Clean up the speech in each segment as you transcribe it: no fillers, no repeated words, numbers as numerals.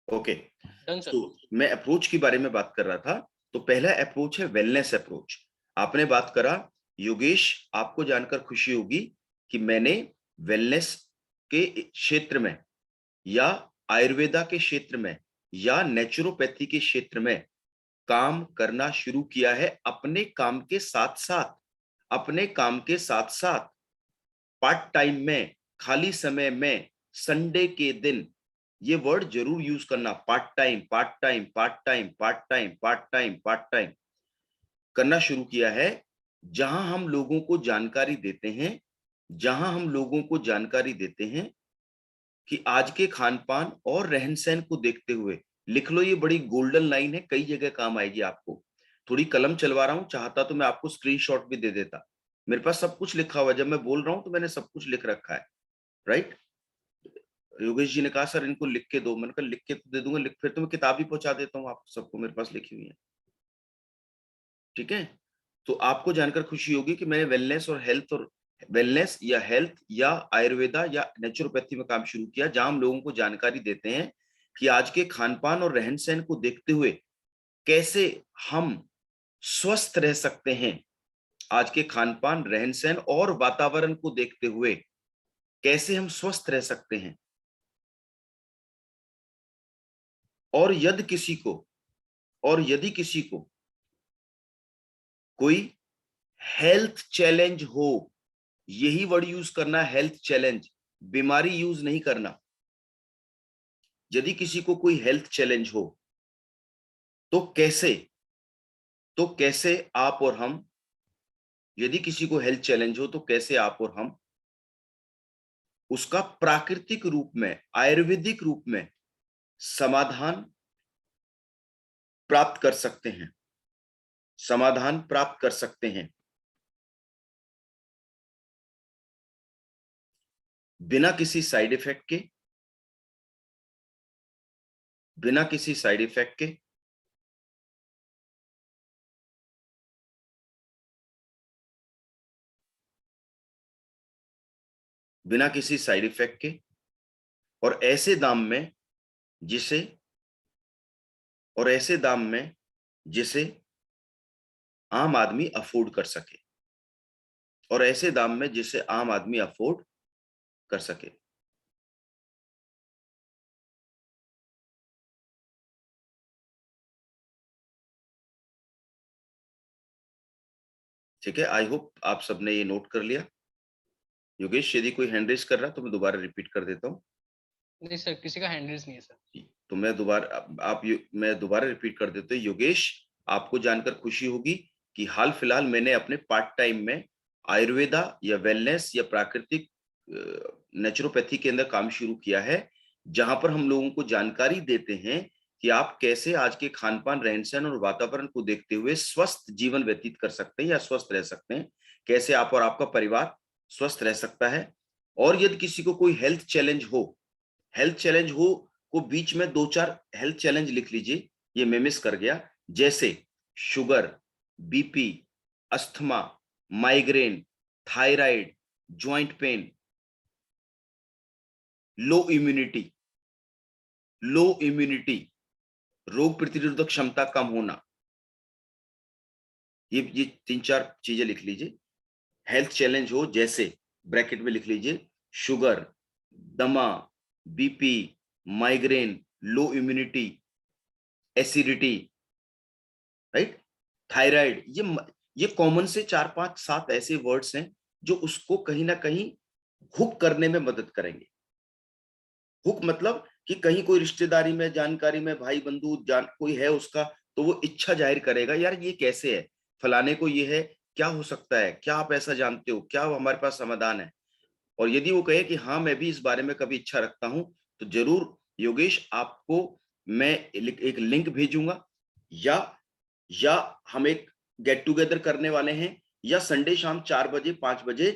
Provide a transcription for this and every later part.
Okay, done sir. तो मैं approach के बारे में बात कर रहा था। तो पहला अप्रोच है वेलनेस अप्रोच। आपने बात करा, योगेश, आपको जानकर खुशी होगी कि मैंने वेलनेस के क्षेत्र में या आयुर्वेदा के क्षेत्र में या नेचुरोपैथी के क्षेत्र में काम करना शुरू किया है। अपने काम के साथ साथ, अपने काम के साथ साथ पार्ट टाइम में, खाली समय में, संडे के दिन, ये वर्ड जरूर यूज करना, part time, part time, part time, part time, part time, part time करना शुरू किया है। जहां हम लोगों को जानकारी देते हैं, जहां हम लोगों को जानकारी देते हैं कि आज के खान पान और रहन सहन को देखते हुए, लिख लो, ये बड़ी गोल्डन लाइन है, कई जगह काम आएगी आपको। थोड़ी कलम चलवा रहा हूं, चाहता तो मैं आपको स्क्रीनशॉट भी दे देता। मेरे पास सब कुछ लिखा हुआ है, जब मैं बोल रहा हूं तो मैंने सब कुछ लिख रखा है। राइट। योगेश जी ने कहा सर इनको लिख के दो, मैंने कहा लिख के तो दे दूंगा, लिख फिर तो मैं किताब ही पहुंचा देता हूँ आप सबको, मेरे पास लिखी हुई है। ठीक है। तो आपको जानकर खुशी होगी कि मैंने वेलनेस या हेल्थ या आयुर्वेदा या नेचुरोपैथी में काम शुरू किया, जहां हम लोगों को जानकारी देते हैं कि आज के खान पान और रहन सहन को देखते हुए कैसे हम स्वस्थ रह सकते हैं। आज के खान पान, रहन सहन और वातावरण को देखते हुए कैसे हम स्वस्थ रह सकते हैं। और यदि किसी को और यदि किसी को कोई हेल्थ चैलेंज हो, यही वर्ड यूज करना, हेल्थ चैलेंज, बीमारी यूज नहीं करना। यदि किसी को कोई हेल्थ चैलेंज हो तो कैसे आप और हम, यदि किसी को हेल्थ चैलेंज हो तो कैसे आप और हम उसका प्राकृतिक रूप में, आयुर्वेदिक रूप में समाधान प्राप्त कर सकते हैं, समाधान प्राप्त कर सकते हैं बिना किसी साइड इफेक्ट के, बिना किसी साइड इफेक्ट के, बिना किसी साइड इफेक्ट के, और ऐसे दाम में जिसे और ऐसे दाम में जिसे आम आदमी अफोर्ड कर सके, और ऐसे दाम में जिसे आम आदमी अफोर्ड कर सके। ठीक है, आई होप आप सबने ये नोट कर लिया। योगेश, यदि कोई हैंड रेज कर रहा है तो मैं दोबारा रिपीट कर देता हूँ। नहीं सर, किसी का हैंड रेज नहीं है सर। तो मैं दोबारा रिपीट कर देता हूँ। योगेश, आपको जानकर खुशी होगी कि हाल फिलहाल मैंने अपने पार्ट टाइम में आयुर्वेदा या वेलनेस या प्राकृतिक नेचुरोपैथी के अंदर काम शुरू किया है, जहां पर हम लोगों को जानकारी देते हैं कि आप कैसे आज के खान पान, रहन सहन और वातावरण को देखते हुए स्वस्थ जीवन व्यतीत कर सकते हैं या स्वस्थ रह सकते हैं, कैसे आप और आपका परिवार स्वस्थ रह सकता है। और यदि किसी को कोई हेल्थ चैलेंज हो को बीच में दो चार हेल्थ चैलेंज लिख लीजिए, ये मैं मिस कर गया, जैसे sugar, BP, asthma, migraine, thyroid, joint pain, लो इम्यूनिटी, लो इम्यूनिटी, रोग प्रतिरोधक क्षमता कम होना, ये तीन चार चीजें लिख लीजिए। हेल्थ चैलेंज हो जैसे, ब्रैकेट में लिख लीजिए, शुगर, दमा, बीपी, माइग्रेन, लो इम्यूनिटी, एसिडिटी, राइट, थायराइड। ये कॉमन से 4 5 7 ऐसे वर्ड्स हैं जो उसको कहीं ना कहीं हुक करने में मदद करेंगे। हुक मतलब कि कहीं कोई रिश्तेदारी में, जानकारी में, भाई बंधु जान कोई है उसका, तो वो इच्छा जाहिर करेगा, यार ये कैसे है, फलाने को ये है, क्या हो सकता है, क्या आप ऐसा जानते हो, क्या हमारे पास समाधान है। और यदि वो कहे कि हाँ मैं भी इस बारे में कभी इच्छा रखता हूं, तो जरूर योगेश आपको मैं एक लिंक भेजूंगा, या या हम एक गेट टुगेदर करने वाले हैं, या संडे शाम 4 बजे 5 बजे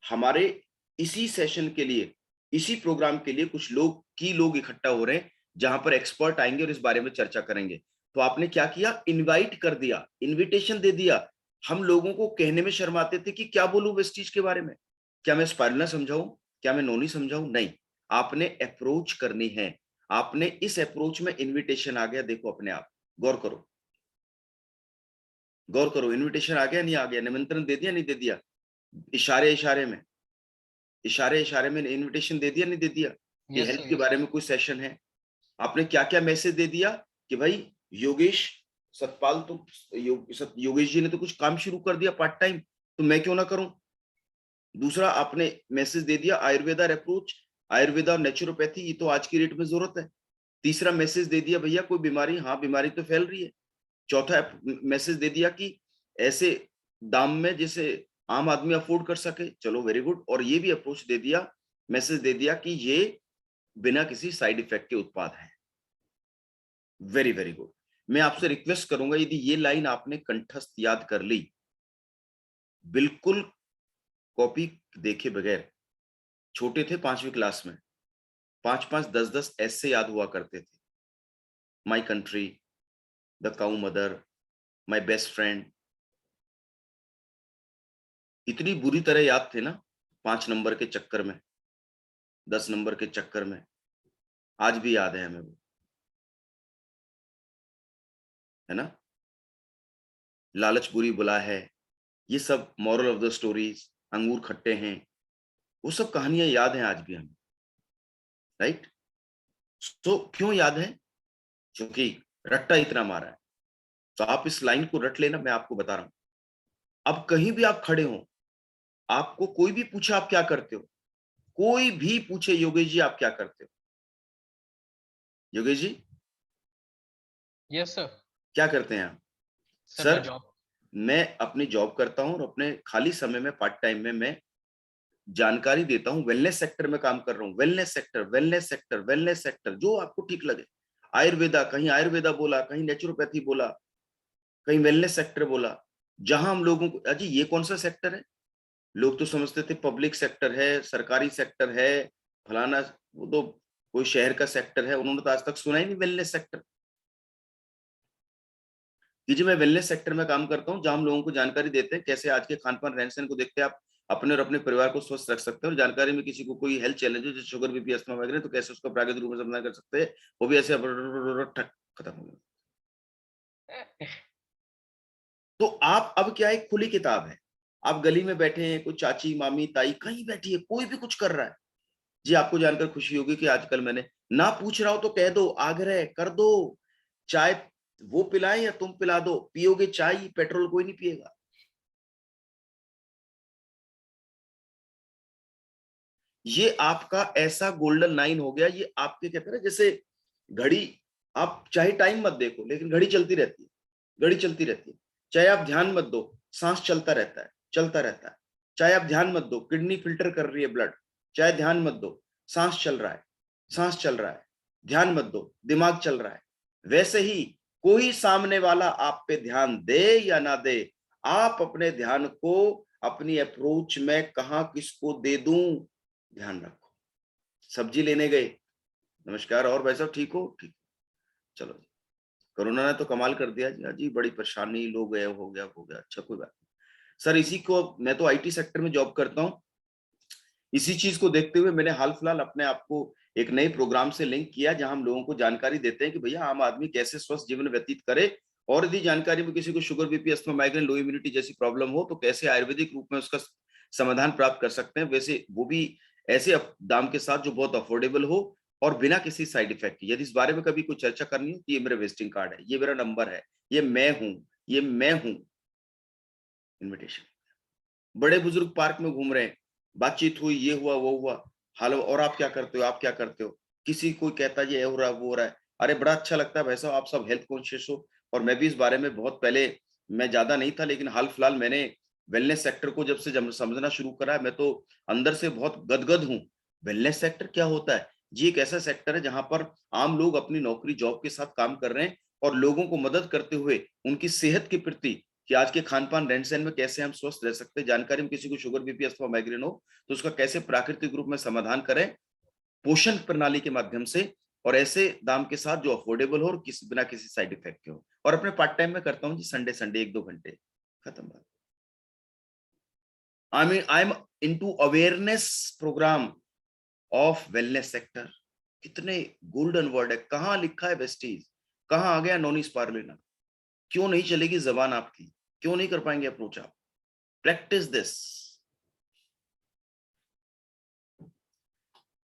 हमारे इसी सेशन के लिए, इसी प्रोग्राम के लिए कुछ लोग इकट्ठा हो रहे हैं, जहां पर एक्सपर्ट आएंगे और इस बारे में चर्चा करेंगे। तो आपने क्या किया, इनवाइट कर दिया, इनविटेशन दे दिया। हम लोगों को कहने में शर्माते थे कि क्या बोलूं वेस्टीज के बारे में, क्या मैं स्पाइरुलिना समझाऊं, क्या मैं नोनी समझाऊं, नहीं, आपने अप्रोच करनी है। आपने इस अप्रोच में इनविटेशन आ गया, देखो अपने आप, गौर करो, गौर करो, इनविटेशन आ गया नहीं आ गया, निमंत्रण दे दिया नहीं दे दिया, इशारे इशारे में, इशारे इशारे में इनविटेशन दे दिया नहीं दे दिया कि यस हेल्थ सर, के यस बारे सर। में कोई सेशन है। आपने क्या क्या मैसेज दे दिया कि भाई योगेश सतपाल तो योगेश जी ने तो कुछ काम शुरू कर दिया पार्ट टाइम, तो मैं क्यों ना करूं। दूसरा आपने मैसेज दे दिया आयुर्वेदा अप्रोच, आयुर्वेदा और नेचुरोपैथी ये तो आज की डेट में जरूरत है। तीसरा मैसेज दे दिया भैया कोई बीमारी, हाँ बीमारी तो फैल रही है। चौथा मैसेज दे दिया कि ऐसे दाम में जिसे आम आदमी अफोर्ड कर सके, चलो वेरी गुड। और ये भी अप्रोच दे दिया, मैसेज दे दिया कि ये बिना किसी साइड इफेक्ट के उत्पाद है। Very very good. मैं आपसे रिक्वेस्ट करूंगा यदि ये लाइन आपने कंठस्थ याद कर ली, बिल्कुल कॉपी देखे बगैर, छोटे थे 5वीं क्लास में, 5-5, 10-10 ऐसे याद हुआ करते थे। My country, the cow mother, my best friend, इतनी बुरी तरह याद थे ना 5 नंबर के चक्कर में, 10 नंबर के चक्कर में। आज भी याद है हमें वो, है ना। लालच बुरी बुला है, ये सब मॉरल ऑफ द स्टोरीज, अंगूर खट्टे हैं, वो सब कहानियां याद हैं आज भी हमें, राइट। तो क्यों याद है? क्योंकि रट्टा इतना मारा है। तो आप इस लाइन को रट लेना, मैं आपको बता रहा हूं। अब कहीं भी आप खड़े हो, आपको कोई भी पूछे आप क्या करते हो, कोई भी पूछे योगेश जी आप क्या करते हो, योगेश जी यस सर। क्या करते हैं आप? सर मैं सर जॉब। मैं अपनी जॉब करता हूं और अपने खाली समय में पार्ट टाइम में मैं जानकारी देता हूं, वेलनेस सेक्टर में काम कर रहा हूं। Wellness sector, wellness sector, wellness sector, जो आपको ठीक लगे। आयुर्वेदा, कहीं आयुर्वेदा बोला, कहीं नेचुरोपैथी बोला, कहीं वेलनेस सेक्टर बोला। जहां हम लोगों को, अजी ये कौन सा सेक्टर है, लोग तो समझते थे पब्लिक सेक्टर है, सरकारी सेक्टर है, फलाना, वो तो कोई शहर का सेक्टर है, उन्होंने तो आज तक सुना ही नहीं वेलनेस सेक्टर। कि जी मैं वेलनेस सेक्टर में काम करता हूं, जहां हम लोगों को जानकारी देते हैं कैसे आज के खान पान रहन सहन को देखते हैं आप अपने और अपने परिवार को स्वस्थ रख सकते हैं। और जानकारी में किसी को कोई हेल्थ चैलेंज हो, जैसे शुगर, बीपी, अस्थमा वगैरह, तो कैसे उसका प्राकृतिक रूप में समाधान कर सकते हैं, वो भी ऐसे ठक खत्म हो गया। तो आप अब क्या है, खुली किताब है। आप गली में बैठे हैं, कोई चाची मामी ताई कहीं बैठी है, कोई भी कुछ कर रहा है, जी आपको जानकर खुशी होगी कि आजकल मैंने, ना पूछ रहा हो तो कह दो, आग्रह कर दो, चाय वो पिलाए या तुम पिला दो, पियोगे चाय, पेट्रोल कोई नहीं पिएगा। ये आपका ऐसा गोल्डन लाइन हो गया, ये आपके कहते हैं ना जैसे घड़ी, आप चाहे टाइम मत देखो लेकिन घड़ी चलती रहती है, घड़ी चलती रहती है। चाहे आप ध्यान मत दो, सांस चलता रहता है, चलता रहता है। चाहे आप ध्यान मत दो, किडनी फिल्टर कर रही है ब्लड, चाहे ध्यान मत दो, सांस चल रहा है, सांस चल रहा है। ध्यान मत दो, दिमाग चल रहा है। वैसे ही कोई सामने वाला आप पे ध्यान दे या ना दे, आप अपने ध्यान को अपनी अप्रोच में कहां किसको दे दूं, ध्यान रखो। सब्जी लेने गए, नमस्कार और भाई साहब ठीक हो, ठीक, चलो जी। कोरोना ने तो कमाल कर दिया जी, जी बड़ी परेशानी, लोग गए, हो गया हो गया, अच्छा कोई बात नहीं। सर इसी को, मैं तो आईटी सेक्टर में जॉब करता हूँ, इसी चीज को देखते हुए मैंने हाल फिलहाल अपने आप को एक नए प्रोग्राम से लिंक किया, जहां हम लोगों को जानकारी देते हैं कि भैया आम आदमी कैसे स्वस्थ जीवन व्यतीत करे। और यदि जानकारी में किसी को शुगर, बीपी, अस्थमा, माइग्रेन, लो इम्यूनिटी जैसी प्रॉब्लम हो तो कैसे आयुर्वेदिक रूप में उसका समाधान प्राप्त कर सकते हैं, वैसे वो भी ऐसे दाम के साथ जो बहुत अफोर्डेबल हो और बिना किसी साइड इफेक्ट। यदि इस बारे में कभी कोई चर्चा करनी हो तो ये मेरा विजिटिंग कार्ड है, ये मेरा नंबर है, ये मैं हूं, ये मैं हूं, इन्विटेशन। बड़े बुजुर्ग पार्क में घूम रहे हैं, बातचीत हुई, ये हुआ वो हुआ, हाल, और आप क्या करते हो, आप क्या करते हो, किसी कोई कहता है ये हो रहा है वो हो रहा है, अरे बड़ा अच्छा लगता है भाई साहब आप सब हेल्थ कॉन्शियस हो। और मैं भी इस बारे में बहुत पहले, मैं ज्यादा नहीं था लेकिन हाल फिलहाल मैंने वेलनेस सेक्टर को जब से समझना शुरू करा, मैं तो अंदर से बहुत गदगद हूँ। वेलनेस सेक्टर क्या होता है जी? एक ऐसा सेक्टर है जहां पर आम लोग अपनी नौकरी जॉब के साथ काम कर रहे हैं और लोगों को मदद करते हुए उनकी सेहत के प्रति, कि आज के खान पान रहन सहन में कैसे हम स्वस्थ रह सकते हैं, जानकारी में किसी को शुगर, बीपी, अथवा माइग्रेन हो तो उसका कैसे प्राकृतिक रूप में समाधान करें पोषण प्रणाली के माध्यम से, और ऐसे दाम के साथ जो अफोर्डेबल हो और किसी बिना किसी साइड इफेक्ट के हो। और अपने पार्ट टाइम में करता हूँ जी, संडे संडे 1-2 घंटे, खत्म बात। I am into awareness programme of wellness sector, कितने गोल्डन वर्ड है, कहाँ लिखा है वेस्टीज, कहाँ आ गया नॉन स्पारुलिना। क्यों नहीं चलेगी जबान आपकी, क्यों नहीं कर पाएंगे अप्रोच आप? Practice this.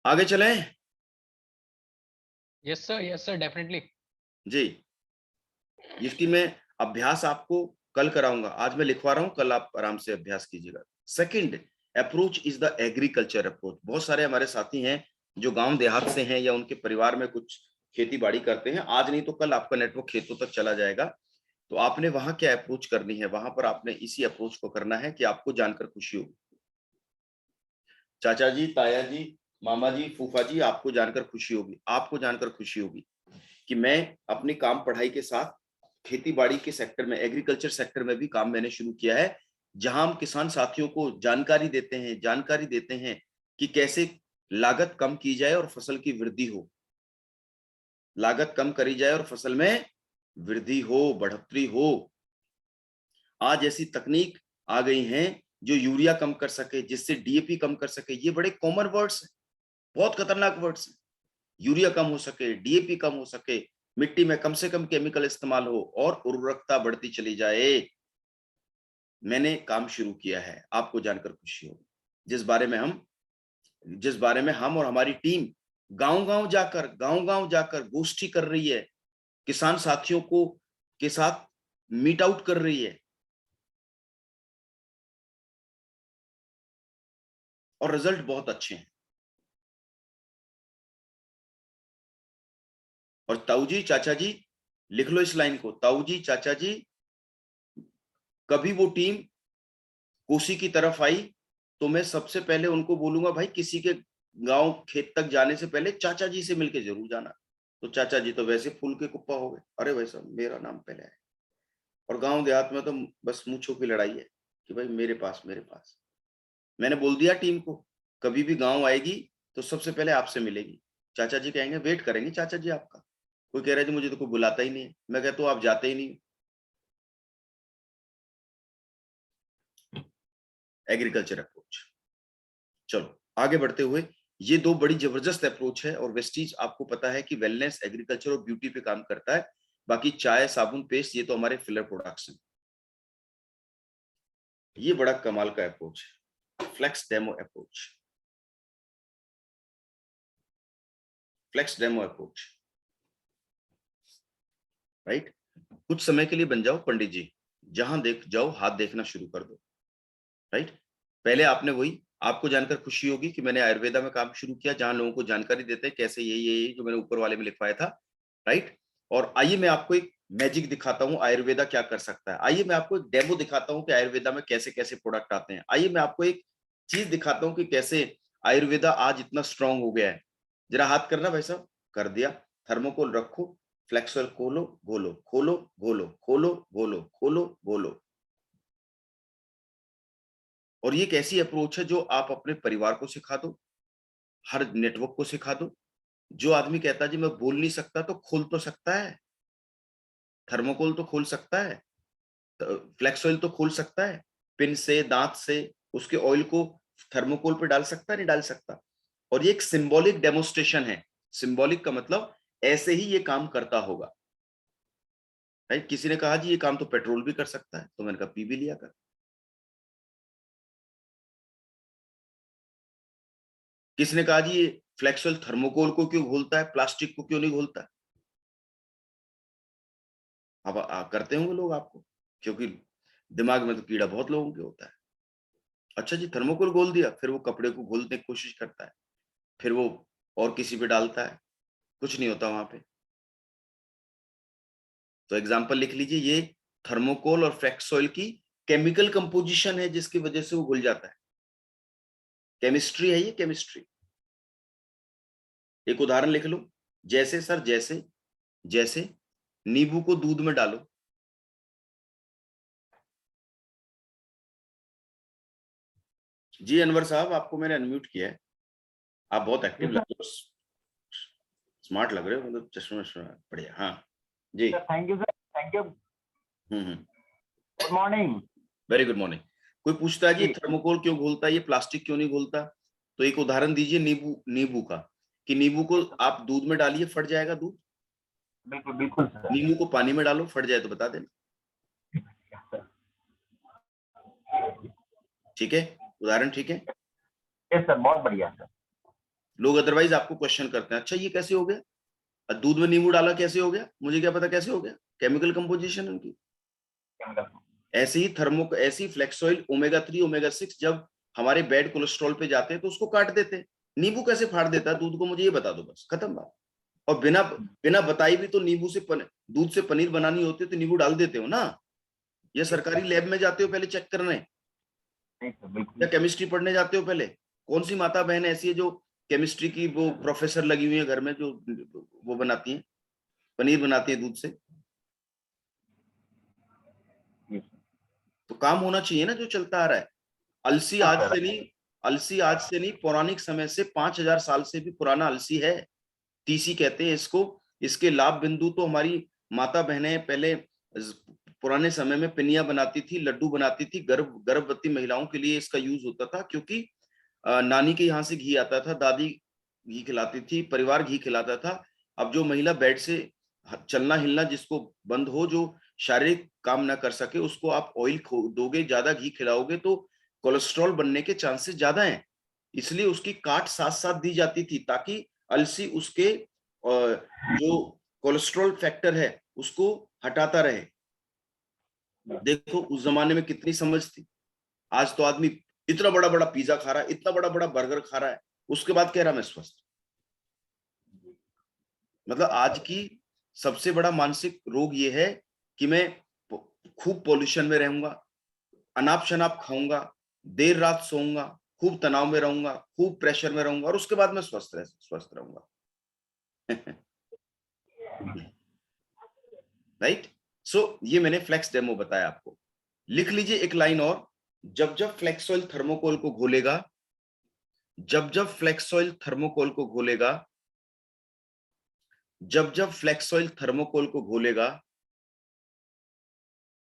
आगे चलें Yes sir, definitely. जी। इसकी मैं अभ्यास आपको कल कराऊंगा, आज मैं लिखवा रहा हूं, कल आप आराम से अभ्यास कीजिएगा। Second approach is the agriculture approach. बहुत सारे हमारे साथी हैं जो गांव देहात से हैं या उनके परिवार में कुछ खेती बाड़ी करते हैं, आज नहीं तो कल आपका नेटवर्क खेतों तक चला जाएगा। तो आपने वहां क्या अप्रोच करनी है, वहां पर आपने इसी अप्रोच को करना है कि आपको जानकर खुशी होगी। चाचा जी, ताया जी, मामा जी, फूफा जी, आपको जानकर खुशी होगी, आपको जानकर खुशी होगी कि मैं अपनी काम पढ़ाई के साथ खेती बाड़ी के सेक्टर में, एग्रीकल्चर सेक्टर में भी काम मैंने शुरू किया है, जहां हम किसान साथियों को जानकारी देते हैं कि कैसे लागत कम की जाए और फसल की वृद्धि हो, लागत कम करी जाए और फसल में वृद्धि हो, बढ़ोतरी हो। आज ऐसी तकनीक आ गई हैं जो यूरिया कम कर सके, जिससे डीएपी कम कर सके। ये बड़े कॉमन वर्ड्स हैं, बहुत खतरनाक वर्ड्स हैं। यूरिया कम हो सके, डीएपी कम हो सके, मिट्टी में कम से कम केमिकल इस्तेमाल हो और उर्वरकता बढ़ती चली जाए। मैंने काम शुरू किया है, आपको जानकर खुशी होगी, जिस बारे में हम और हमारी टीम गांव गांव जाकर गोष्ठी कर रही है, किसान साथियों को के साथ मीट आउट कर रही है, और रिजल्ट बहुत अच्छे हैं। और ताऊ जी, चाचा जी, लिख लो इस लाइन को, ताऊ जी, चाचा जी, कभी वो टीम कोसी की तरफ आई तो मैं सबसे पहले उनको बोलूंगा, भाई किसी के गांव खेत तक जाने से पहले चाचा जी से मिलके जरूर जाना। तो चाचा जी तो वैसे फूल के कुप्पा हो गए, अरे वैसा मेरा नाम पहले है। और गांव देहात में तो बस मूंछों की लड़ाई है कि भाई मेरे पास मेरे पास। मैंने बोल दिया टीम को, कभी भी गांव आएगी तो सबसे पहले आपसे मिलेगी। चाचा जी कहेंगे वेट करेंगे चाचा जी आपका। कोई कह रहा है जी मुझे तो कोई बुलाता ही नहीं है, मैं कहता हूँ आप जाते ही नहीं। Agriculture approach. चलो आगे बढ़ते हुए, ये दो बड़ी जबरदस्त अप्रोच है, और वेस्टीज आपको पता है कि वेलनेस, एग्रीकल्चर और ब्यूटी पे काम करता है। बाकी चाय, साबुन, पेस्ट, ये तो हमारे फिलर प्रोडक्ट्स हैं। ये बड़ा कमाल का अप्रोच है, flex demo approach. Flex demo approach, right. कुछ समय के लिए बन जाओ पंडित जी, जहां देख जाओ हाथ देखना शुरू कर दो, राइट। पहले आपने वही, आपको जानकर खुशी होगी कि मैंने आयुर्वेदा में काम शुरू किया, जहां लोगों को जानकारी देते हैं कैसे ये जो मैंने ऊपर वाले में लिखवाया था, राइट। और आइए मैं आपको एक मैजिक दिखाता हूं, आयुर्वेदा क्या कर सकता है। आइए मैं आपको एक डेमो दिखाता हूं कि आयुर्वेदा में कैसे कैसे प्रोडक्ट आते हैं। आइए मैं आपको एक चीज दिखाता हूं कि कैसे आयुर्वेदा आज इतना स्ट्रांग हो गया है। जरा हाथ करना भाई साहब, कर दिया। थर्मोकोल रखो, फ्लेक्सोल खोलो घोलो, खोलो घोलो, खोलो घोलो, खोलो घोलो। और ये एक ऐसी अप्रोच है जो आप अपने परिवार को सिखा दो, हर नेटवर्क को सिखा दो। जो आदमी कहता है जी मैं बोल नहीं सकता, तो खोल तो सकता है, थर्मोकोल तो खोल सकता है, फ्लेक्स ऑयल तो खोल सकता है, पिन से, दांत से उसके ऑयल को थर्मोकोल पे डाल सकता है, नहीं डाल सकता। और ये एक सिंबॉलिक डेमोस्ट्रेशन है। सिंबॉलिक का मतलब ऐसे ही ये काम करता होगा, राइट। किसी ने कहा जी ये काम तो पेट्रोल भी कर सकता है, तो मैंने कहा पी भी लिया कर। किसी ने कहा जी ये फ्लेक्सोल थर्मोकोल को क्यों घोलता है, प्लास्टिक को क्यों नहीं घोलता। अब करते होंगे लोग आपको, क्योंकि दिमाग में तो कीड़ा बहुत लोगों के होता है। अच्छा जी थर्मोकोल घोल दिया, फिर वो कपड़े को घोलने की कोशिश करता है, फिर वो और किसी पे डालता है, कुछ नहीं होता वहां पे। तो एग्जाम्पल लिख लीजिए, ये थर्मोकोल और फ्लेक्सोइल की केमिकल कंपोजिशन है जिसकी वजह से वो घुल जाता है। केमिस्ट्री है ये, केमिस्ट्री। एक उदाहरण लिख लो, जैसे सर जैसे जैसे नींबू को दूध में डालो। जी अनवर साहब, आपको मैंने अनम्यूट किया है, आप बहुत एक्टिव लग रहे हो, स्मार्ट लग रहे हो, मतलब चश्मा बढ़िया। हाँ जी, thank you sir, thank you. Hmm. Good morning. Very good morning. कोई पूछता है जी थर्मोकोल क्यों घोलता है, ये प्लास्टिक क्यों नहीं घोलता, तो एक उदाहरण दीजिए नींबू का। कि नींबू को आप दूध में डालिए फट जाएगा दूध, बिल्कुल बिल्कुल सर। नींबू को पानी में डालो फट जाए तो बता देना, ठीक है? उदाहरण ठीक है? यस सर, बहुत बढ़िया सर। लोग अदरवाइज आपको क्वेश्चन करते हैं, अच्छा ये कैसे हो गया, दूध में नींबू डाला कैसे हो गया, मुझे क्या पता कैसे हो गया, केमिकल कंपोजिशन उनकी। ऐसे ही ऐसी फ्लेक्सोइल ओमेगा 3 ओमेगा 6 जब हमारे बैड कोलेस्ट्रॉल पे जाते हैं तो उसको काट देते हैं। नींबू कैसे फाड़ देता है दूध को, मुझे ये बता दो, बस खत्म बात। और बिना बिना बताई भी तो नींबू से दूध से पनीर बनानी होती है तो नींबू डाल देते हो ना, या सरकारी लैब में जाते हो पहले चेक करने, या केमिस्ट्री पढ़ने जाते हो पहले? कौन सी माता बहन ऐसी है जो केमिस्ट्री की वो प्रोफेसर लगी हुई है घर में जो वो बनाती है, पनीर बनाती है दूध से? तो काम होना चाहिए ना जो चलता आ रहा है। अलसी आज से नहीं, पौराणिक समय से 5000 साल से भी पुराना अलसी है, तीसी कहते हैं इसको। इसके लाभ बिंदु तो हमारी माता बहनें पहले पुराने समय में पिनिया बनाती थी, लड्डू बनाती थी, गर्भवती महिलाओं के लिए इसका यूज होता था, क्योंकि नानी के यहाँ से घी आता था, दादी घी खिलाती थी, परिवार घी खिलाता था। अब जो महिला बेड से चलना हिलना जिसको बंद हो, जो शारीरिक काम ना कर सके, उसको आप ऑयल दोगे, ज्यादा घी खिलाओगे तो कोलेस्ट्रॉल बनने के चांसेस ज्यादा हैं। इसलिए उसकी काट साथ साथ दी जाती थी ताकि अलसी उसके जो कोलेस्ट्रॉल फैक्टर है उसको हटाता रहे। देखो उस जमाने में कितनी समझ थी। आज तो आदमी इतना बड़ा बड़ा पिज्जा खा रहा है, इतना बड़ा बड़ा बर्गर खा रहा है, उसके बाद कह रहा मैं स्वस्थ। मतलब आज की सबसे बड़ा मानसिक रोग ये है कि मैं खूब पॉल्यूशन में रहूंगा, अनाप शनाप खाऊंगा, देर रात सोऊंगा, खूब तनाव में रहूंगा, खूब प्रेशर में रहूंगा, और उसके बाद मैं स्वस्थ रहूंगा। राइट? सो ये मैंने फ्लेक्स डेमो बताया आपको। लिख लीजिए एक लाइन और, जब जब फ्लेक्सॉइल थर्मोकोल को घोलेगा, जब जब फ्लेक्सॉइल थर्मोकोल को घोलेगा, जब जब फ्लेक्सॉइल थर्मोकोल को घोलेगा,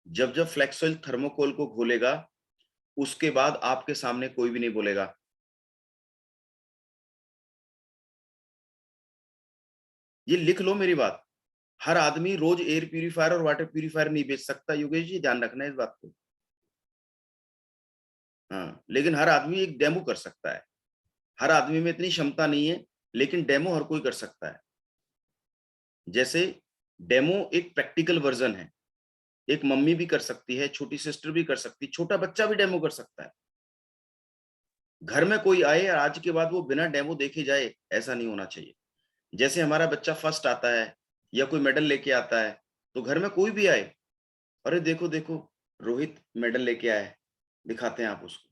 जब जब फ्लेक्सॉइल थर्मोकोल को घोलेगा, उसके बाद आपके सामने कोई भी नहीं बोलेगा। ये लिख लो मेरी बात। हर आदमी रोज एयर प्यूरिफायर और वाटर प्यूरिफायर नहीं बेच सकता, योगेश जी ध्यान रखना इस बात को। हाँ, लेकिन हर आदमी एक डेमो कर सकता है। हर आदमी में इतनी क्षमता नहीं है, लेकिन डेमो हर कोई कर सकता है। जैसे डेमो एक प्रैक्टिकल वर्जन है, एक मम्मी भी कर सकती है, छोटी सिस्टर भी कर सकती है, छोटा बच्चा भी डेमो कर सकता है। घर में कोई आए और आज के बाद वो बिना डेमो देखे जाए, ऐसा नहीं होना चाहिए। जैसे हमारा बच्चा फर्स्ट आता है या कोई मेडल लेके आता है, तो घर में कोई भी आए, अरे देखो देखो रोहित मेडल लेके आया है, दिखाते हैं आप उसको।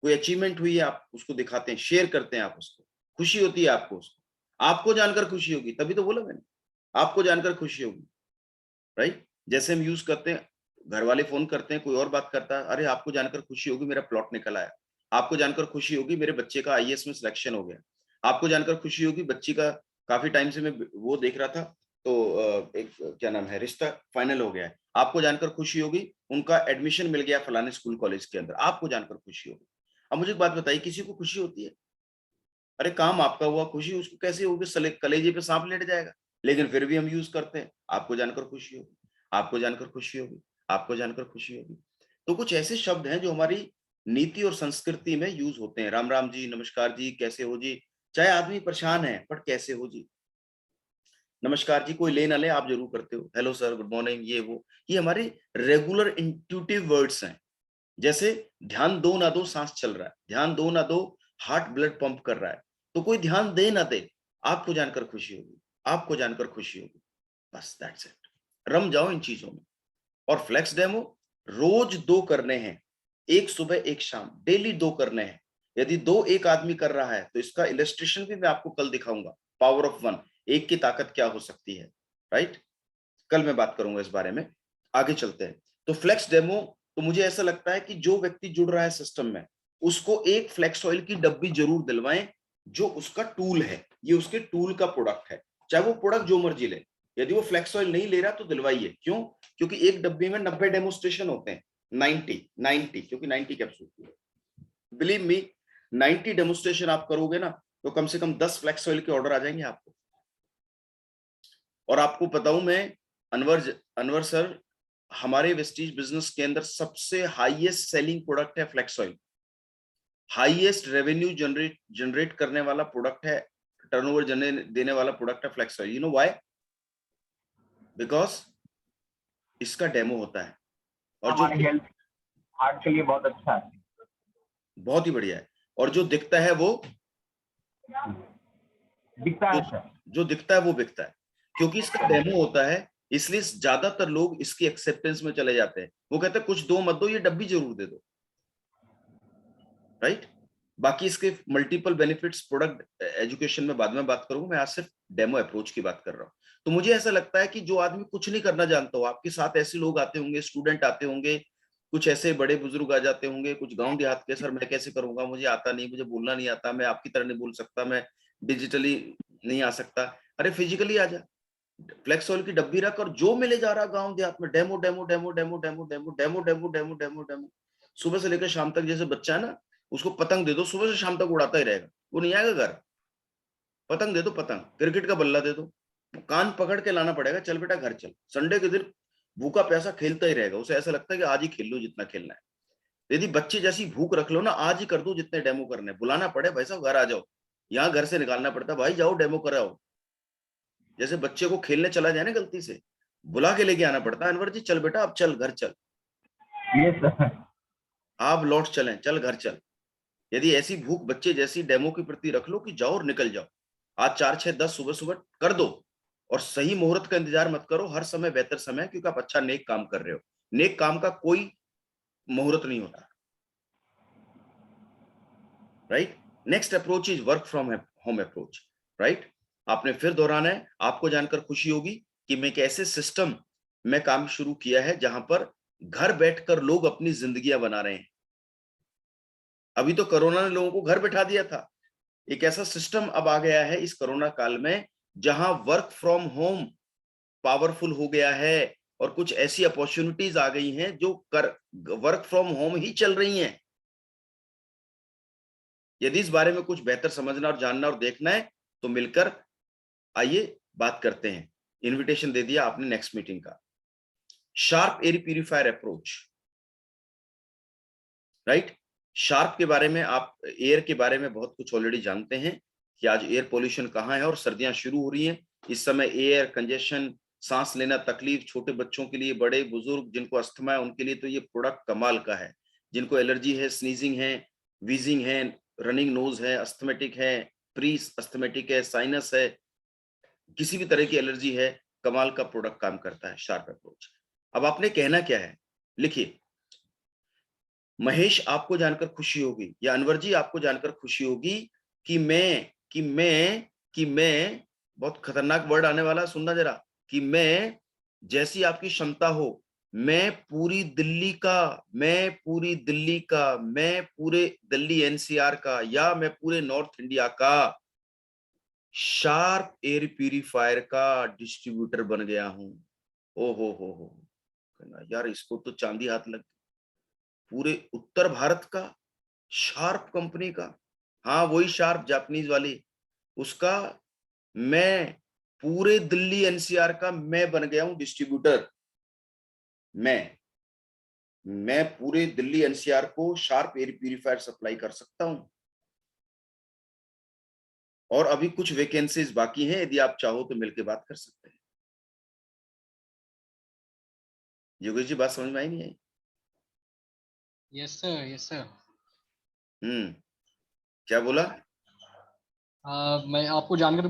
कोई अचीवमेंट हुई है आप उसको दिखाते हैं, शेयर करते हैं आप उसको, खुशी होती है आपको, उसको आपको जानकर खुशी होगी, तभी तो बोला मैंने, आपको जानकर खुशी होगी। राइट? जैसे हम यूज करते हैं, घर वाले फोन करते हैं, कोई और बात करता है, अरे आपको जानकर खुशी होगी मेरा प्लॉट निकल आया, आपको जानकर खुशी होगी मेरे बच्चे का आईएएस में सिलेक्शन हो गया, आपको जानकर खुशी होगी बच्ची का काफी टाइम से मैं वो देख रहा था तो एक क्या नाम है रिश्ता फाइनल हो गया है, आपको जानकर खुशी होगी उनका एडमिशन मिल गया फलाने स्कूल कॉलेज के अंदर, आपको जानकर खुशी होगी। अब मुझे एक बात बताइए, किसी को खुशी होती है? अरे काम आपका हुआ, खुशी उसको कैसे होगी? कलेजे पे सांप लेट जाएगा। लेकिन फिर भी हम यूज करते हैं, आपको जानकर खुशी होगी, आपको जानकर खुशी होगी, आपको जानकर खुशी होगी। तो कुछ ऐसे शब्द हैं जो हमारी नीति और संस्कृति में यूज होते हैं। राम राम जी, नमस्कार जी, कैसे हो जी, चाहे आदमी परेशान है पर कैसे हो जी, नमस्कार जी कोई ले ना ले आप जरूर करते हो, हेलो सर, गुड मॉर्निंग, ये वो, ये हमारे रेगुलर इंट्यूटिव वर्ड्स हैं। जैसे ध्यान दो ना दो सांस चल रहा है, ध्यान दो ना दो हार्ट ब्लड पंप कर रहा है, तो कोई ध्यान दे ना दे, आपको जानकर खुशी होगी, आपको जानकर खुशी होगी, बस दैट्स इट। रम जाओ इन चीजों में। और फ्लेक्स डेमो रोज 2 करने हैं, एक सुबह एक शाम, डेली 2 करने हैं। यदि 2 एक आदमी कर रहा है तो इसका इलस्ट्रेशन भी मैं आपको कल दिखाऊंगा, पावर ऑफ 1, एक की ताकत क्या हो सकती है। राइट? कल मैं बात करूंगा इस बारे में। आगे चलते हैं। तो फ्लेक्स डेमो, तो मुझे ऐसा लगता है कि जो व्यक्ति जुड़ रहा है सिस्टम में, उसको एक फ्लेक्स ऑयल की डब्बी जरूर दिलवाएं, जो उसका टूल है, ये उसके टूल का प्रोडक्ट है, चाहे वो प्रोडक्ट जो मर्जी ले। यदि वो फ्लेक्स ऑयल नहीं ले रहा तो दिलवाइए। क्यों? क्योंकि एक डब्बी में 90 डेमोस्ट्रेशन होते हैं, 90 क्योंकि 90 कैप्सूल, बिलीव मी 90 डेमोस्ट्रेशन आप करोगे ना, तो कम से कम 10 फ्लैक्स ऑयल के ऑर्डर आ जाएंगे आपको। और आपको बताऊं मैं, अनवर सर, हमारे वेस्टीज बिजनेस के अंदर सबसे हाईएस्ट सेलिंग प्रोडक्ट है flax oil. Highest revenue generate करने वाला प्रोडक्ट है, टर्नओवर देने वाला प्रोडक्ट है flax oil. You know why? Because इसका डेमो होता है और जो हमारे हेल्थ हार्ट के लिए बहुत अच्छा है, बहुत ही बढ़िया है, और जो दिखता है वो दिखता है सर। जो दिखता है वो बिकता है, क्योंकि इसका डेमो होता है। इसलिए ज्यादातर लोग इसकी एक्सेप्टेंस में चले जाते हैं। वो कहते हैं कुछ दो मत दो, ये डब्बी जरूर दे दो, राइट? बाकी इसके मल्टीपल बेनिफिट्स प्रोडक्ट एजुकेशन में बाद में बात करूंगा, मैं आज सिर्फ डेमो अप्रोच की बात कर रहा हूं। तो मुझे ऐसा लगता है कि जो आदमी कुछ नहीं करना जानता हो, आपके साथ ऐसे लोग आते होंगे, स्टूडेंट आते होंगे, कुछ ऐसे बड़े बुजुर्ग आ जाते होंगे, कुछ गांव देहात के, सर मैं कैसे करूंगा, मुझे आता नहीं, मुझे बोलना नहीं आता, मैं आपकी तरह नहीं बोल सकता, मैं डिजिटली नहीं आ सकता। अरे फिजिकली आ जा, फ्लेक्स ऑयल की डब्बी रख, और जो मिले जा रहा गांव देहात में demo demo demo demo demo demo demo demo demo demo demo, सुबह से लेकर शाम तक। जैसे बच्चा है ना, उसको पतंग दे दो, सुबह से शाम तक उड़ाता ही रहेगा, वो नहीं आएगा घर। पतंग दे दो, पतंग, क्रिकेट का बल्ला दे दो, कान पकड़ के लाना पड़ेगा, चल बेटा घर चल। संडे के दिन भूखा प्यासा खेलता ही रहेगा, उसे ऐसा लगता है कि आज ही खेल लो जितना खेलना है। यदि बच्चे जैसी भूख रख लो ना, आज ही कर दो जितने डेमो करने, बुलाना पड़े भाई साहब घर आ जाओ, यहाँ घर से निकालना पड़ता है, भाई जाओ डेमो कराओ। जैसे बच्चे को खेलने चला जाए ना, गलती से बुला के लेके आना पड़ता है, अनवर जी चल बेटा अब चल घर चल, ये सर, आप लौट चलें, चल घर चल। यदि ऐसी भूख बच्चे जैसी डेमो के प्रति रख लो कि जाओ और निकल जाओ, आज 4 6 10 सुबह सुबह कर दो। और सही मुहूर्त का इंतजार मत करो, हर समय बेहतर समय है, क्योंकि आप अच्छा नेक काम कर रहे हो। नेक काम का कोई मुहूर्त नहीं होता, right? Next approach is work from home approach, right? आपने फिर दोहराना है। आपको जानकर खुशी होगी कि मैं एक ऐसे सिस्टम में काम शुरू किया है जहां पर घर बैठकर लोग अपनी जिंदगियां बना रहे हैं। अभी तो कोरोना ने लोगों को घर बैठा दिया था, एक ऐसा सिस्टम अब आ गया है इस कोरोना काल में जहां वर्क फ्रॉम होम पावरफुल हो गया है, और कुछ ऐसी अपॉर्चुनिटीज आ गई हैं जो वर्क फ्रॉम होम ही चल रही हैं। यदि इस बारे में कुछ बेहतर समझना और जानना और देखना है तो मिलकर आइए बात करते हैं। इनविटेशन दे दिया आपने नेक्स्ट मीटिंग का। Sharp air purifier approach, right? Sharp के बारे में, आप एयर के बारे में बहुत कुछ ऑलरेडी जानते हैं कि आज एयर पोल्यूशन कहाँ है, और सर्दियां शुरू हो रही हैं। इस समय एयर कंजेशन, सांस लेना तकलीफ, छोटे बच्चों के लिए, बड़े बुजुर्ग जिनको अस्थमा है उनके लिए तो ये प्रोडक्ट कमाल का है। जिनको एलर्जी है, स्नीजिंग है, वीजिंग है, रनिंग नोज है, अस्थमेटिक है, प्री अस्थमेटिक है, साइनस है, किसी भी तरह की एलर्जी है, कमाल का प्रोडक्ट काम करता है शार्प अप्रोच। अब आपने कहना क्या है, लिखिए। महेश, आपको जानकर खुशी होगी, या अनवर जी आपको जानकर खुशी होगी कि मैं बहुत खतरनाक वर्ड आने वाला, सुनना जरा, कि मैं जैसी आपकी क्षमता हो, मैं पूरी दिल्ली का, मैं पूरे दिल्ली एनसीआर का, या मैं पूरे नॉर्थ इंडिया का शार्प एयर प्यूरिफायर का डिस्ट्रीब्यूटर बन गया हूं। ओ हो, यार इसको तो चांदी हाथ लग, पूरे उत्तर भारत का शार्प कंपनी का, हाँ वही शार्प जापानीज वाली, उसका मैं पूरे दिल्ली एनसीआर का मैं बन गया हूं डिस्ट्रीब्यूटर। मैं पूरे दिल्ली एनसीआर को शार्प एयर प्यूरिफायर सप्लाई कर सकता हूं। और अभी कुछ वैकेंसीज बाकी हैं, यदि आप चाहो तो मिलकर बात कर सकते हैं। योगेश जी बात समझ में आई नहीं आई? Yes sir, yes sir. क्या बोला? मैं आपको जानकर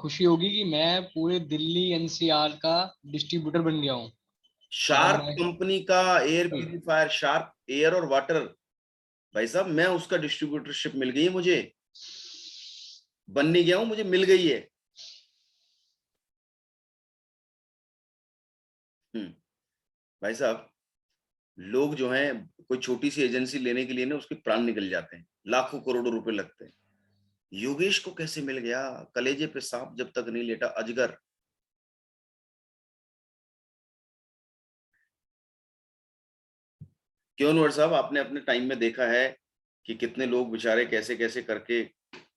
खुशी होगी कि मैं पूरे दिल्ली एनसीआर का डिस्ट्रीब्यूटर बन गया हूँ। शार्प मैं कंपनी का एयर प्यूरिफायर, शार्प एयर और वाटर, भाई साहब मैं उसका डिस्ट्रीब्यूटरशिप मिल गई है मुझे, बन नहीं गया हूं, मुझे मिल गई है। भाई साहब, लोग जो हैं कोई छोटी सी एजेंसी लेने के लिए ना उसके प्राण निकल जाते हैं, लाखों करोड़ों रुपए लगते हैं। योगेश को कैसे मिल गया? कलेजे पे सांप जब तक नहीं लेटा अजगर। क्यों अनवर साहब, आपने अपने टाइम में देखा है कि कितने लोग बेचारे कैसे कैसे करके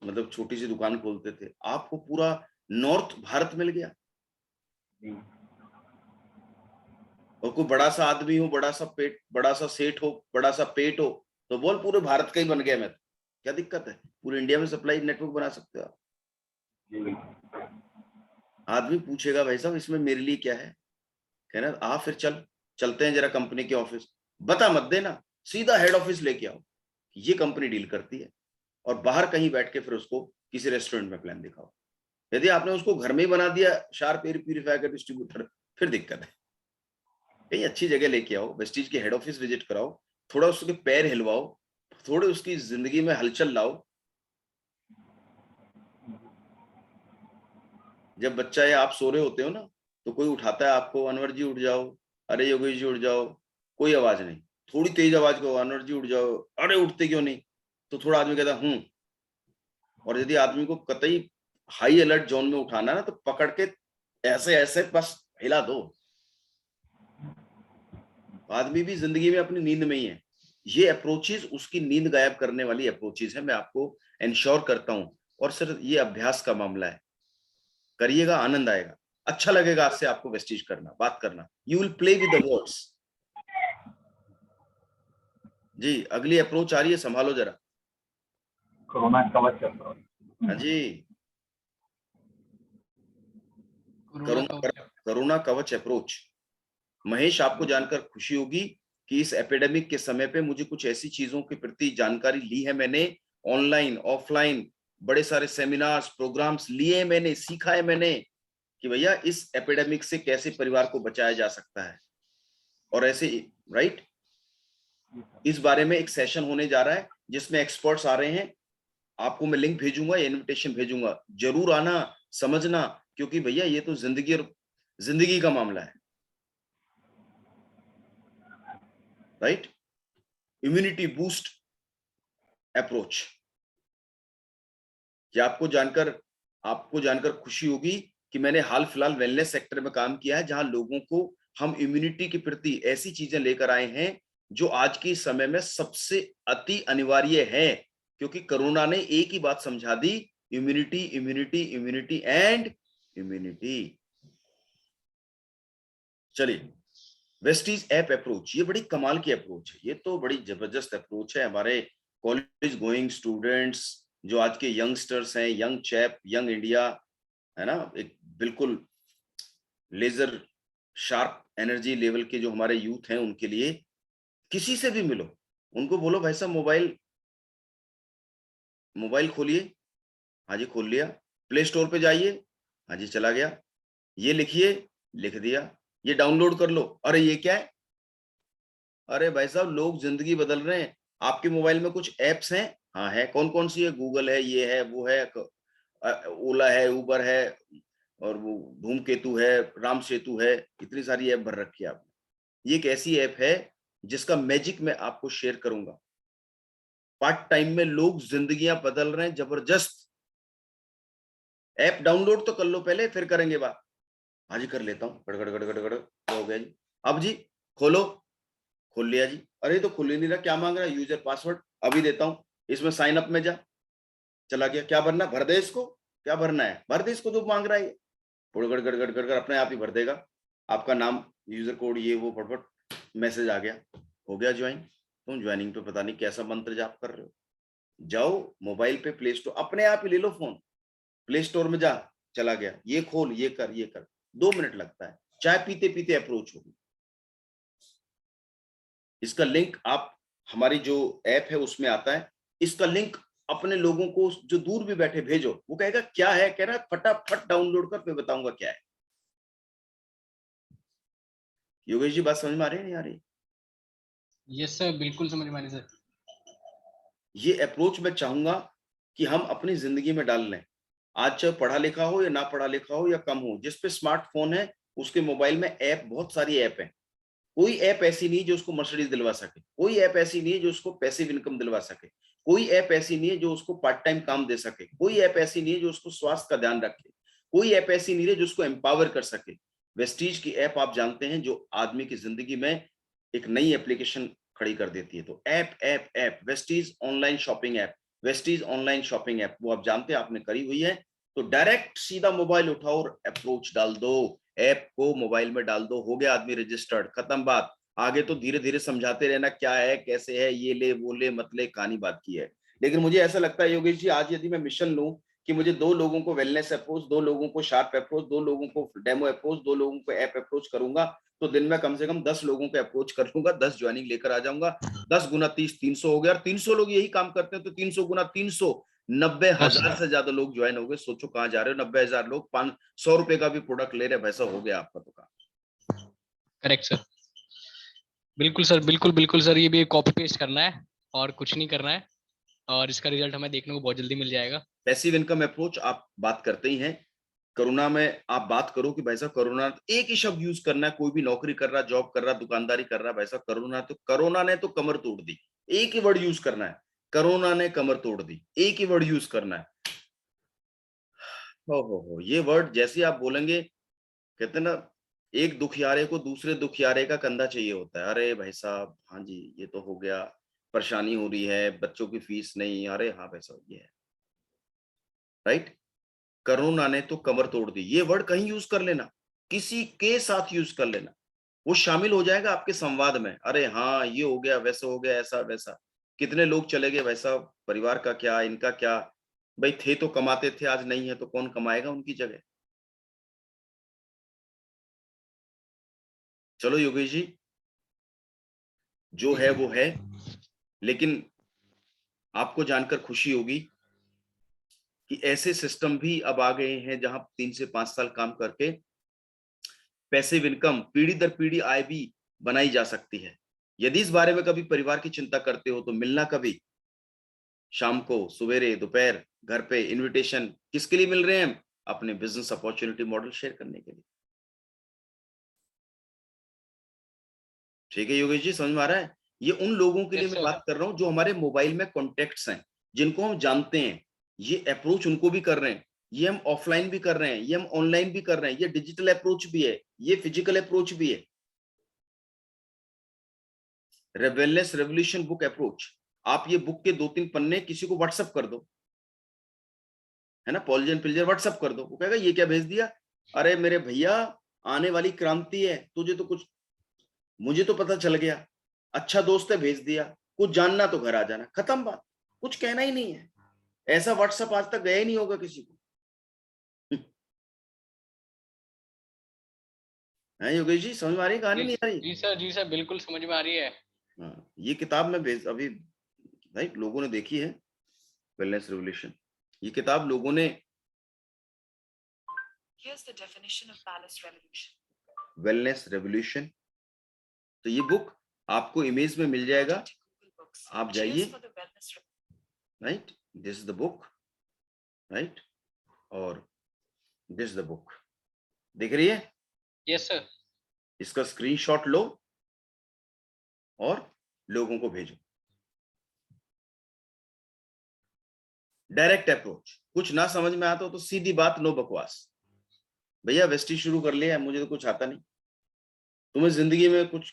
मतलब छोटी सी दुकान खोलते थे, आपको पूरा नॉर्थ भारत मिल गया। जी और कोई बड़ा सा आदमी हो, बड़ा सा पेट, बड़ा सा सेठ हो, बड़ा सा पेट हो, तो बोल पूरे भारत का ही बन गया मैं तो। क्या दिक्कत है, पूरे इंडिया में सप्लाई नेटवर्क बना सकते हो आप। जी बिल्कुल। आदमी पूछेगा भाई साहब इसमें मेरे लिए क्या है, कहना आ फिर चलते हैं जरा कंपनी के ऑफिस, बता मत देना, सीधा हेड ऑफिस लेके आओ, ये कंपनी डील करती है, और बाहर कहीं बैठ के फिर उसको किसी रेस्टोरेंट में प्लान दिखाओ। यदि आपने उसको घर में ही बना दिया शार्प एयर प्यूरिफायर का डिस्ट्रीब्यूटर, फिर दिक्कत है। कहीं अच्छी जगह लेके आओ, वेस्टीज के हेड ऑफिस विजिट कराओ, थोड़ा उसके पैर हिलवाओ, थोड़े उसकी जिंदगी में हलचल लाओ। जब बच्चा या आप सो रहे होते हो ना, तो कोई उठाता है आपको, अनवर जी उठ जाओ, अरे योगेश जी उठ जाओ, कोई आवाज नहीं, थोड़ी तेज आवाज करो, अनवर जी उठ जाओ, अरे उठते क्यों नहीं, तो थोड़ा आदमी कहता और यदि आदमी को कतई हाई अलर्ट जोन में उठाना ना, तो पकड़ के ऐसे ऐसे बस हिला दो। आदमी भी जिंदगी में अपनी नींद में ही है। ये अप्रोचेस उसकी नींद गायब करने वाली अप्रोचेस है, मैं आपको इंश्योर करता हूं। और सिर्फ ये अभ्यास का मामला है, करिएगा, आनंद आएगा, अच्छा लगेगा आज से आपको वेस्टीज करना, बात करना, you will play with the words. जी अगली अप्रोच आ रही है, संभालो जरा। कोरोना कवच अप्रोच। हाँ जी, कोरोना करुणा कवच। करुणा कवच अप्रोच। महेश, आपको जानकर खुशी होगी कि इस एपिडेमिक के समय पे मुझे कुछ ऐसी चीजों के प्रति जानकारी ली है मैंने, ऑनलाइन ऑफलाइन बड़े सारे सेमिनार्स प्रोग्राम्स लिए मैंने, सीखा है मैंने कि भैया इस एपिडेमिक से कैसे परिवार को बचाया जा सकता है। और ऐसे, राइट, इस बारे में एक सेशन होने जा रहा है जिसमें एक्सपर्ट्स आ रहे हैं। आपको मैं लिंक भेजूंगा, इनविटेशन भेजूंगा, जरूर आना, समझना, क्योंकि भैया ये तो जिंदगी का मामला है, राइट। Immunity boost approach. ये आपको जानकर खुशी होगी कि मैंने हाल फिलहाल वेलनेस सेक्टर में काम किया है, जहां लोगों को हम इम्यूनिटी के प्रति ऐसी चीजें लेकर आए हैं जो आज के समय में सबसे अति अनिवार्य है। क्योंकि कोरोना ने एक ही बात समझा दी, immunity immunity immunity and immunity. चलिए, वेस्टीज ऐप अप्रोच, ये बड़ी कमाल की अप्रोच है, ये तो बड़ी जबरदस्त अप्रोच है। हमारे कॉलेज गोइंग स्टूडेंट्स, जो आज के यंगस्टर्स हैं, यंग चैप, यंग इंडिया, है ना, एक बिल्कुल लेजर शार्प एनर्जी लेवल के जो हमारे यूथ हैं, उनके लिए किसी से भी मिलो, उनको बोलो भाई साहब मोबाइल खोलिए, हाँ जी खोल लिया, प्ले स्टोर पे जाइए, हाँ जी चला गया, ये लिखिए, लिख दिया, ये डाउनलोड कर लो, अरे ये क्या है, अरे भाई साहब लोग जिंदगी बदल रहे हैं। आपके मोबाइल में कुछ एप्स हैं, हाँ है, कौन कौन सी है, गूगल है, ये है, वो है, ओला है, उबर है, और वो धूमकेतु है, राम सेतु है, इतनी सारी ऐप भर रखी है आपने। ये एक ऐसी ऐप है जिसका मैजिक मैं आपको शेयर करूंगा। पार्ट टाइम में लोग जिंदगियां बदल रहे हैं, जबरदस्त। ऐप डाउनलोड तो कर लो पहले, फिर करेंगे बात। हाँ जी कर लेता हूँ, गड़गड़ गड़गड़ गड़ हो गया जी, अब जी खोलो, खोल लिया जी, अरे तो खुल ही नहीं रहा, क्या मांग रहा है, यूजर पासवर्ड, अभी देता हूँ, इसमें साइन अप में जा, चला गया, क्या भरना, भर दे इसको, क्या भरना है भर दे इसको, जो मांग रहा है, गड़गड़ गड़गड़ गड़गड़ अपने आप ही भर देगा, आपका नाम, यूजर कोड, ये वो फटफट, मैसेज आ गया, हो गया ज्वाइन। तुम ज्वाइनिंग पे पता नहीं कैसा मंत्र जाप कर रहे हो, जाओ मोबाइल पे प्ले स्टोर, अपने आप ही ले लो फोन, प्ले स्टोर में जा, चला गया, ये खोल, ये कर, 2 मिनट लगता है, चाय पीते पीते अप्रोच होगी। इसका लिंक आप हमारी जो ऐप है उसमें आता है, इसका लिंक अपने लोगों को जो दूर भी बैठे भेजो, वो कहेगा क्या है, कह रहा है फटाफट डाउनलोड कर, मैं बताऊंगा क्या है। योगेश जी बात समझ में आ रही है, नहीं आ रही? यस सर, बिल्कुल समझ में आ रही सर। ये अप्रोच मैं चाहूंगा कि हम अपनी जिंदगी में डाल लें। आज चाहे पढ़ा लिखा हो या ना पढ़ा लिखा हो या कम हो, जिस पे स्मार्टफोन है उसके मोबाइल में ऐप, बहुत सारी ऐप है। कोई ऐप ऐसी नहीं जो उसको मर्सिडीज दिलवा सके, कोई ऐप ऐसी नहीं है जो उसको पैसिव इनकम दिलवा सके, कोई ऐप ऐसी नहीं है जो उसको पार्ट टाइम काम दे सके, कोई ऐप ऐसी नहीं है जो उसको स्वास्थ्य का ध्यान रखे, कोई ऐप ऐसी नहीं है जो उसको एम्पावर कर सके। वेस्टीज की ऐप आप जानते हैं, जो आदमी की जिंदगी में एक नई एप्लीकेशन खड़ी कर देती है। तो app app app Vestige online shopping app, Vestige online shopping app, वो आप जानते हैं, आपने करी हुई है, तो डायरेक्ट सीधा मोबाइल उठाओ और अप्रोच डाल दो, ऐप को मोबाइल में डाल दो, हो गया आदमी रजिस्टर्ड, खत्म बात। आगे तो धीरे धीरे समझाते रहना क्या है, कैसे है, ये ले वो ले मत ले, कहानी बात की है। लेकिन मुझे ऐसा लगता है योगेश जी, आज यदि मैं मिशन लूं कि मुझे 2 लोगों को वेलनेस अप्रोच, 2 लोगों को शार्प अप्रोच, 2 लोगों को डेमो अप्रोच, 2 लोगों को ऐप अप्रोच करूंगा, तो दिन में कम से कम 10 लोगों को अप्रोच कर लूंगा, 10 ज्वाइनिंग लेकर आ जाऊंगा, 10 गुना 30 300 हो गया, और 300 लोग यही काम करते हैं तो 300 गुना 300 90,000 से ज्यादा लोग ज्वाइन हो गए। सोचो कहां जा रहे हो, 90,000 लोग 500 रुपए का भी प्रोडक्ट ले रहे, वैसा हो गया आपका तो काम। करेक्ट सर, बिल्कुल सर, बिल्कुल बिल्कुल सर, ये भी कॉपी पेस्ट करना है और कुछ नहीं करना है, और इसका रिजल्ट हमें देखने को बहुत जल्दी मिल जाएगा। पैसिव इनकम अप्रोच आप बात करते ही हैं, कोरोना में आप बात करो कि भाई साहब कोरोना, एक ही शब्द यूज करना है, कोई भी नौकरी कर रहा, जॉब कर रहा, दुकानदारी कर रहा, भाई साहब कोरोना ने तो कमर तोड़ दी, एक ही वर्ड यूज करना है, कोरोना ने कमर तोड़ दी, एक ही वर्ड यूज करना है। हो, ये वर्ड जैसे आप बोलेंगे, कहते ना, एक दुखियारे को दूसरे दुखियारे का कंधा चाहिए होता है, अरे भाई साहब हाँ जी ये तो हो गया, परेशानी हो रही है, बच्चों की फीस नहीं, अरे हाँ भाई साहब ये है, राइट। कोरोना ने तो कमर तोड़ दी, ये वर्ड कहीं यूज कर लेना, किसी के साथ यूज कर लेना, वो शामिल हो जाएगा आपके संवाद में, अरे हाँ ये हो गया, वैसा हो गया, ऐसा वैसा, कितने लोग चले गए वैसा, परिवार का क्या, इनका क्या, भाई थे तो कमाते थे, आज नहीं है तो कौन कमाएगा उनकी जगह। चलो योगेश जी, जो है वो है, लेकिन आपको जानकर खुशी होगी कि ऐसे सिस्टम भी अब आ गए हैं जहां 3 से 5 साल काम करके पैसिव इनकम, पीढ़ी दर पीढ़ी आय भी बनाई जा सकती है। यदि इस बारे में कभी परिवार की चिंता करते हो तो मिलना कभी, शाम को, सवेरे, दोपहर, घर पे इनविटेशन, किसके लिए मिल रहे हैं हम? अपने बिजनेस अपॉर्चुनिटी मॉडल शेयर करने के लिए। ठीक है योगेश जी, समझ में आ रहा है? ये उन लोगों के लिए यस मैं सर। बात कर रहा हूं जो हमारे मोबाइल में कॉन्टेक्ट्स हैं, जिनको हम जानते हैं, ये अप्रोच उनको भी कर रहे हैं, ये हम ऑफलाइन भी कर रहे हैं, ये हम ऑनलाइन भी कर रहे हैं, ये डिजिटल अप्रोच भी है, ये फिजिकल अप्रोच भी है। वेलनेस रेवोल्यूशन बुक अप्रोच, आप ये बुक के 2-3 पन्ने किसी को व्हाट्सएप कर दो, है ना, पॉलिजन पिल्जर व्हाट्सएप कर दो, वो कहेगा ये क्या भेज दिया, अरे मेरे भैया आने वाली क्रांति है, तुझे तो कुछ, मुझे तो पता चल गया, अच्छा दोस्त है भेज दिया, कुछ जानना तो घर आ जाना, खत्म बात, कुछ कहना ही नहीं है। ऐसा व्हाट्सएप आज तक गया ही नहीं होगा किसी को। है योगेश जी, समझ में आ रही कहानी, नहीं आ रही? जी सर, जी सर, बिल्कुल समझ में आ रही है। हाँ, ये किताब में भेज अभी, राइट, लोगों ने देखी है, वेलनेस रेवोल्यूशन, ये किताब लोगों ने, Here's the definition of Palace Revolution. Wellness revolution, तो ये बुक आपको इमेज में मिल जाएगा, Google Books. आप Cheers जाइए, for the wellness right, this is the book, right, और दिस इज द बुक, दिख रही है? Yes sir. इसका स्क्रीनशॉट लो और लोगों को भेजो। डायरेक्ट अप्रोच, कुछ ना समझ में आता हो तो सीधी बात, नो बकवास, भैया वेस्टी शुरू कर लिया है, मुझे तो कुछ आता नहीं, तुम्हें जिंदगी में कुछ,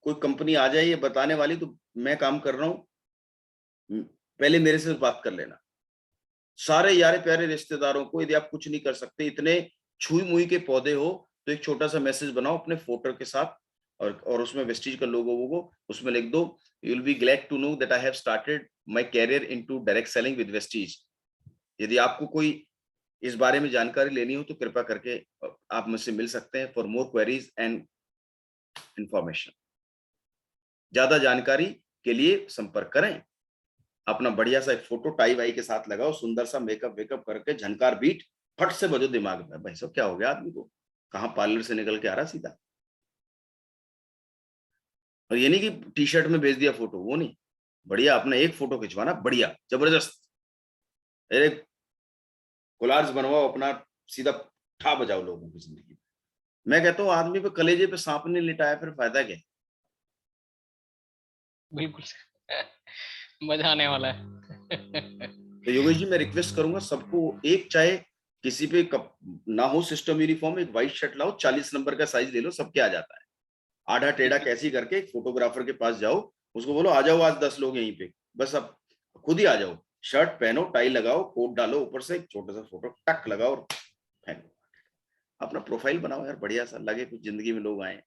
कोई कंपनी आ जाए ये बताने वाली तो मैं काम कर रहा हूं, पहले मेरे से बात कर लेना। सारे यारे प्यारे रिश्तेदारों को, यदि आप कुछ नहीं कर सकते, इतने छुई मुई के पौधे हो, तो एक छोटा सा मैसेज बनाओ अपने फोटो के साथ, और उसमें वेस्टीज का लोगो वोगो उसमें लिख दो, you will be glad to know that I have started my career into direct selling with Vestige. यदि आपको कोई इस बारे में जानकारी लेनी हो तो कृपया करके आप मुझसे मिल सकते हैं for more queries and information. ज्यादा जानकारी के लिए संपर्क करें, अपना बढ़िया सा एक फोटो टाई वाई के साथ लगाओ, सुंदर सा मेकअप वेकअप करके, झनकार बीट फट से बजो दिमाग में, भाई साहब क्या हो गया आदमी को, कहां पार्लर से निकल के आ रहा सीधा। और ये नहीं कि टी शर्ट में भेज दिया फोटो, वो नहीं, बढ़िया अपना एक फोटो खिंचवाना, बढ़िया जबरदस्त, एक कोलाज बनवाओ अपना, सीधा ठा बजाओ लोगों की जिंदगी में। मैं कहता हूँ आदमी पे कलेजे पे सांप नहीं लिटाया फिर फायदा क्या? बिल्कुल सर, मजा आने वाला है। तो योगेश जी मैं रिक्वेस्ट करूंगा सबको, एक चाहे किसी पे ना हो सिस्टम यूनिफॉर्म, एक व्हाइट शर्ट लाओ, 40 नंबर का साइज ले लो, सबके आ जाता है। आधा टेढ़ा कैसी करके फोटोग्राफर के पास जाओ, उसको बोलो आ जाओ आज 10 लोग यहीं पे, बस अब खुद ही आ जाओ, शर्ट पहनो, टाई लगाओ, कोट डालो, ऊपर से एक छोटा सा फोटो टक लगाओ और फेंको। अपना प्रोफाइल बनाओ यार, बढ़िया सा लगे कुछ जिंदगी में लोग आए।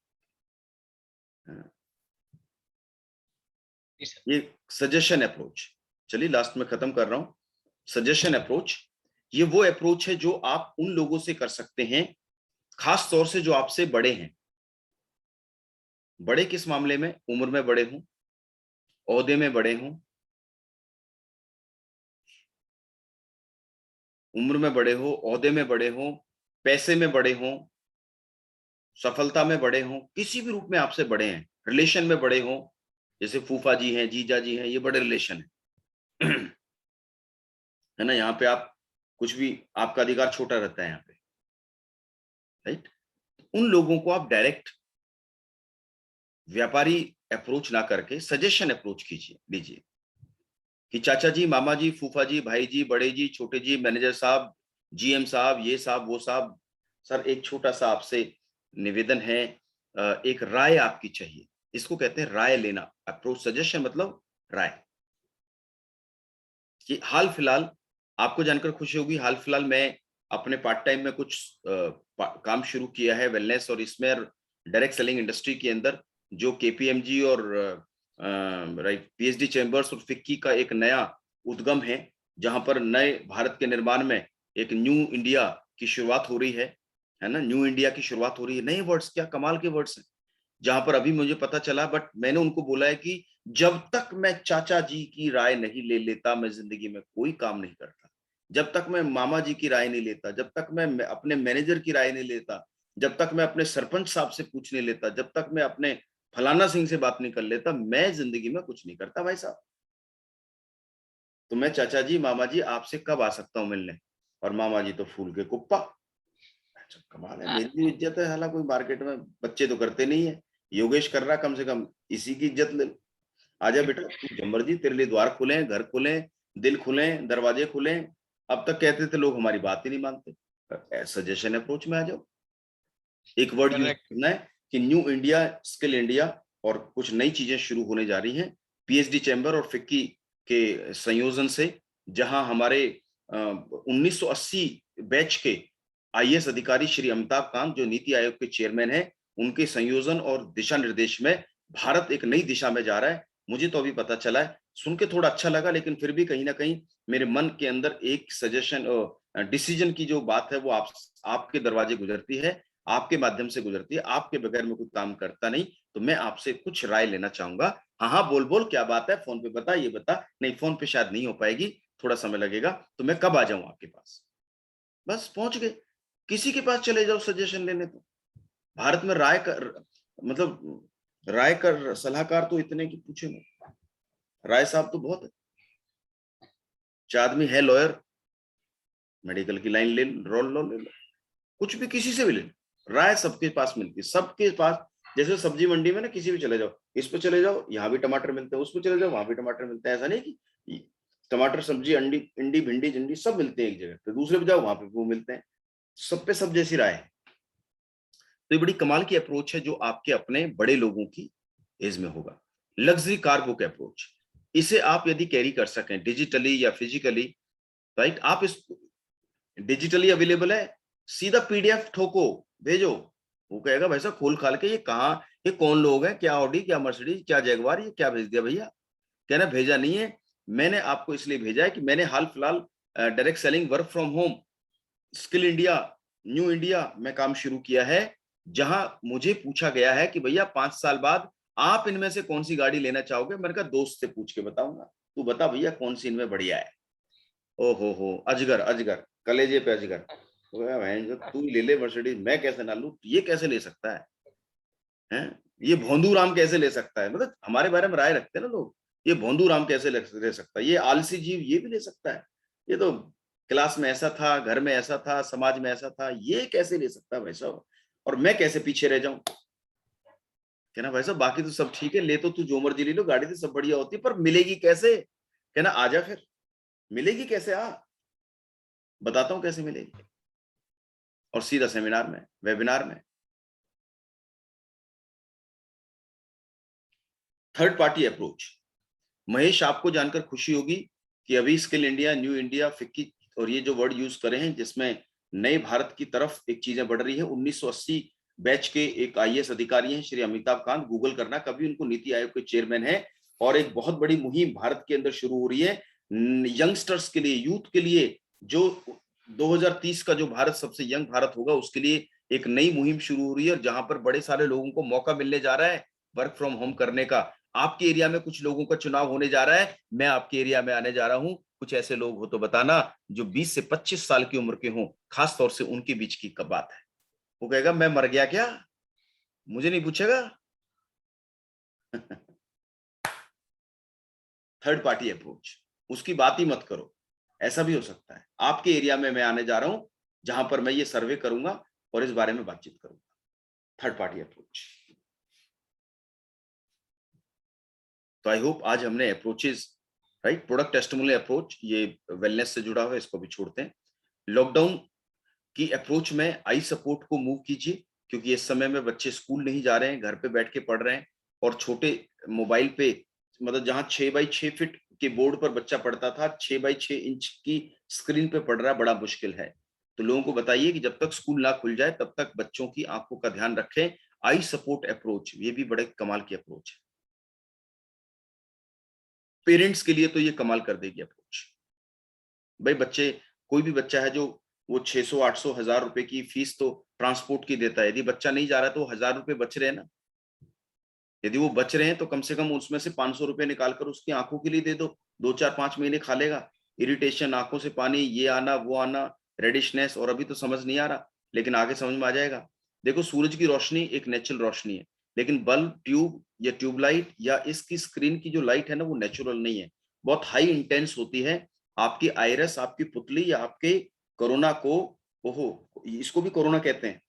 ये सजेशन अप्रोच। चलिए लास्ट में खत्म कर रहा हूं। सजेशन अप्रोच, ये वो अप्रोच है जो आप उन लोगों से कर सकते हैं, खास तौर से जो आपसे बड़े हैं। बड़े किस मामले में? उम्र में बड़े हों, ओहदे में बड़े हों, उम्र में बड़े हो, ओहदे में बड़े हों, पैसे में बड़े हों, सफलता में बड़े हों, किसी भी रूप में आपसे बड़े हैं, रिलेशन में बड़े हों, जैसे फूफा जी हैं, जीजा जी हैं, ये बड़े रिलेशन है है ना। यहाँ पे आप कुछ भी, आपका अधिकार छोटा रहता है यहाँ पे, राइट। उन लोगों को आप डायरेक्ट व्यापारी अप्रोच ना करके सजेशन अप्रोच कीजिए, लीजिए कि चाचा जी, मामा जी, फूफा जी, भाई जी, बड़े जी, छोटे जी, मैनेजर साहब, जीएम साहब, ये साहब, वो साहब, सर एक छोटा सा आपसे निवेदन है, एक राय आपकी चाहिए। इसको कहते हैं राय लेना। अप्रोच सजेशन मतलब राय। कि हाल फिलहाल आपको जानकर खुशी होगी, हाल फिलहाल मैं अपने पार्ट टाइम में कुछ काम शुरू किया है वेलनेस और इसमें डायरेक्ट सेलिंग इंडस्ट्री के अंदर, जो केपीएमजी और राइट पीएचडी चैम्बर्स और फिक्की का एक नया उद्गम है, जहां पर नए भारत के निर्माण में एक न्यू इंडिया की शुरुआत हो रही है ना। न्यू इंडिया की शुरुआत हो रही है। नए वर्ड्स, क्या कमाल के वर्ड्स हैं। जहां पर अभी मुझे पता चला, बट मैंने उनको बोला है कि जब तक मैं चाचा जी की राय नहीं ले लेता, मैं जिंदगी में कोई काम नहीं करता। जब तक मैं मामा जी की राय नहीं लेता, जब तक मैं अपने मैनेजर की राय नहीं लेता, जब तक मैं अपने सरपंच साहब से पूछ नहीं लेता, जब तक मैं अपने फलाना सिंह से बात नहीं कर लेता, मैं जिंदगी में कुछ नहीं करता भाई साहब। तो मैं चाचा जी, मामा जी, आपसे कब आ सकता हूँ मिलने? और मामा जी तो फूल के कुप्पा। अच्छा, कमाल है, मेरी भी इज्जत है। हालांकि कोई मार्केट में बच्चे तो करते नहीं है, योगेश कर रहा, कम से कम इसी की इज्जत ले। आजा बेटा, तू जब मर्जी, तेरे लिए द्वार खुले, घर खुले, दिल खुले, दरवाजे खुले। अब तक कहते थे लोग हमारी बात ही नहीं मानते। सजेशन अप्रोच में आ जाओ। एक वर्ड यूज करेक्ट। करना है कि न्यू इंडिया, स्किल इंडिया, और कुछ नई चीजें शुरू होने जा रही हैं पीएचडी चैम्बर और फिक्की के संयोजन से, जहां हमारे 1980 बैच के आईएएस अधिकारी श्री अमिताभ कांत, जो नीति आयोग के चेयरमैन हैं, उनके संयोजन और दिशा निर्देश में भारत एक नई दिशा में जा रहा है। मुझे तो अभी पता चला है, सुन के थोड़ा अच्छा लगा, लेकिन फिर भी कहीं ना कहीं मेरे मन के अंदर एक सजेशन, डिसीजन की जो बात है, वो आपके दरवाजे गुजरती है, आपके माध्यम से गुजरती है। आपके बगैर में कोई काम करता नहीं, तो मैं आपसे कुछ राय लेना चाहूंगा। हाँ हाँ, बोल बोल, क्या बात है, फोन पे बता, ये बता। नहीं, फोन पे शायद नहीं हो पाएगी, थोड़ा समय लगेगा, तो मैं कब आ जाऊं आपके पास? बस पहुंच गए। किसी के पास चले जाओ सजेशन लेने। तो भारत में राय कर, मतलब राय कर सलाहकार तो इतने की पूछे मत। राय साहब तो बहुत है। चार आदमी है लॉयर, मेडिकल की लाइन ले रोल लो, ले लो, कुछ भी किसी से भी ले लो, राय सबके पास मिलती है, सबके पास। जैसे सब्जी मंडी में ना, किसी भी चले जाओ, इस पे चले जाओ, यहाँ भी टमाटर मिलते हैं, उस पे चले जाओ, वहां भी टमाटर मिलते हैं। ऐसा नहीं कि टमाटर, सब्जी, अंडी, इंडी, भिंडी, झंडी सब मिलते हैं एक जगह, तो दूसरे पे जाओ, वहां पे वो मिलते हैं। सब पे सब जैसी राय है। तो ये बड़ी कमाल की अप्रोच है, जो आपके अपने बड़े लोगों की एज में होगा। लग्जरी कार बुक अप्रोच, इसे आप यदि कैरी कर सकें डिजिटली या फिजिकली, राइट, आप इस डिजिटली अवेलेबल है, सीधा पीडीएफ ठोको, भेजो। वो कहेगा भाई साहब खोल खाल के, ये कहाँ, ये कौन लोग हैं, क्या ऑडी, क्या मर्सिडीज, क्या जैगवार, ये क्या भेज दिया भैया? कहना भेजा नहीं है, मैंने आपको इसलिए भेजा है कि मैंने हाल फिलहाल direct selling, work from home, skill India, new India में काम शुरू किया है, जहां मुझे पूछा गया है कि भैया 5 साल बाद आप इनमें से कौन सी गाड़ी लेना चाहोगे? मैंने कहा दोस्त से पूछ के बताऊंगा, तू बता भैया कौन सी इनमें बढ़िया है। ओ हो, अजगर, अजगर कलेजे पे अजगर। तो कहा, बहन जो तू ले ले मर्सिडीज, मैं कैसे ना लूं? ये कैसे ले सकता है, हैं? ये भोंदू राम कैसे ले सकता है? मतलब हमारे बारे में राय रखते हैं ना लोग, ये भोंदू राम कैसे ले सकता है, ये आलसी जीव ये भी ले सकता है, ये तो क्लास में ऐसा था, घर में ऐसा था, समाज में ऐसा था, ये कैसे ले सकता है भाई साहब? और मैं कैसे पीछे रह जाऊं? कहना भाई साहब बाकी तो सब ठीक है, ले तो तू जो मर्जी ले लो, गाड़ी तो सब बढ़िया होती है, पर मिलेगी कैसे? कहना आजा फिर, मिलेगी कैसे? आ, बताता हूं कैसे मिलेगी। और सीधा सेमिनार में, वेबिनार में। थर्ड पार्टी अप्रोच, महेश आपको जानकर खुशी होगी, कि अभी skill India, new India, FICCI और ये जो वर्ड यूज करे हैं जिसमें नए भारत की तरफ एक चीजें बढ़ रही है। 1980 बैच के एक आईएएस अधिकारी हैं श्री अमिताभ कांत, गूगल करना कभी, उनको नीति आयोग के चेयरमैन है। और एक बहुत बड़ी मुहिम भारत के अंदर शुरू हो रही है यंगस्टर्स के लिए, यूथ के लिए, जो 2030 का जो भारत सबसे यंग भारत होगा उसके लिए एक नई मुहिम शुरू हो रही है, जहां पर बड़े सारे लोगों को मौका मिलने जा रहा है वर्क फ्रॉम होम करने का। आपके एरिया में कुछ लोगों का चुनाव होने जा रहा है, मैं आपके एरिया में आने जा रहा हूं। कुछ ऐसे लोग हो तो बताना जो 20 से 25 साल की उम्र के हों, खास तौर से उनके बीच की कब बात है। वो कहेगा मैं मर गया क्या, मुझे नहीं पूछेगा। थर्ड पार्टी अप्रोच, उसकी बात ही मत करो। ऐसा भी हो सकता है आपके एरिया में मैं आने जा रहा हूं जहां पर मैं ये सर्वे करूंगा और इस बारे में बातचीत करूंगा। Third party approach. तो आई होप आज हमने approaches, right, product testimonial approach, ये वेलनेस से जुड़ा हुआ है, इसको भी छोड़ते हैं। लॉकडाउन की अप्रोच में आई सपोर्ट को मूव कीजिए, क्योंकि इस समय में बच्चे स्कूल नहीं जा रहे हैं, घर पे बैठ के पढ़ रहे हैं, और छोटे मोबाइल पे, मतलब जहां 6x6 फीट के बोर्ड पर बच्चा पढ़ता था, 6x6 इंच की स्क्रीन पे पढ़ रहा है, बड़ा मुश्किल है। तो लोगों को बताइए कि जब तक स्कूल ना खुल जाए तब तक बच्चों की आंखों का ध्यान रखें। आई सपोर्ट अप्रोच, ये भी बड़े कमाल की अप्रोच है। पेरेंट्स के लिए तो ये कमाल कर देगी अप्रोच। भाई बच्चे, कोई भी बच्चा है जो वो 600, 800, 1000 रुपए की फीस तो ट्रांसपोर्ट की देता है, यदि बच्चा नहीं जा रहा है तो 1000 रुपए बच रहे हैं ना। यदि वो बच रहे हैं तो कम से कम उसमें से 500 रुपए निकालकर उसकी आंखों के लिए दे दो, 2, 4, 5 महीने खा लेगा। इरिटेशन, आंखों से पानी, ये आना वो आना, रेडिशनेस, और अभी तो समझ नहीं आ रहा लेकिन आगे समझ में आ जाएगा। देखो सूरज की रोशनी एक नेचुरल रोशनी है, लेकिन बल्ब, ट्यूब या ट्यूबलाइट या इसकी स्क्रीन की जो लाइट है ना, वो नेचुरल नहीं है, बहुत हाई इंटेंस होती है। आपकी आयरस, आपकी पुतली या आपके कोरोना को, ओहो इसको भी कोरोना कहते हैं,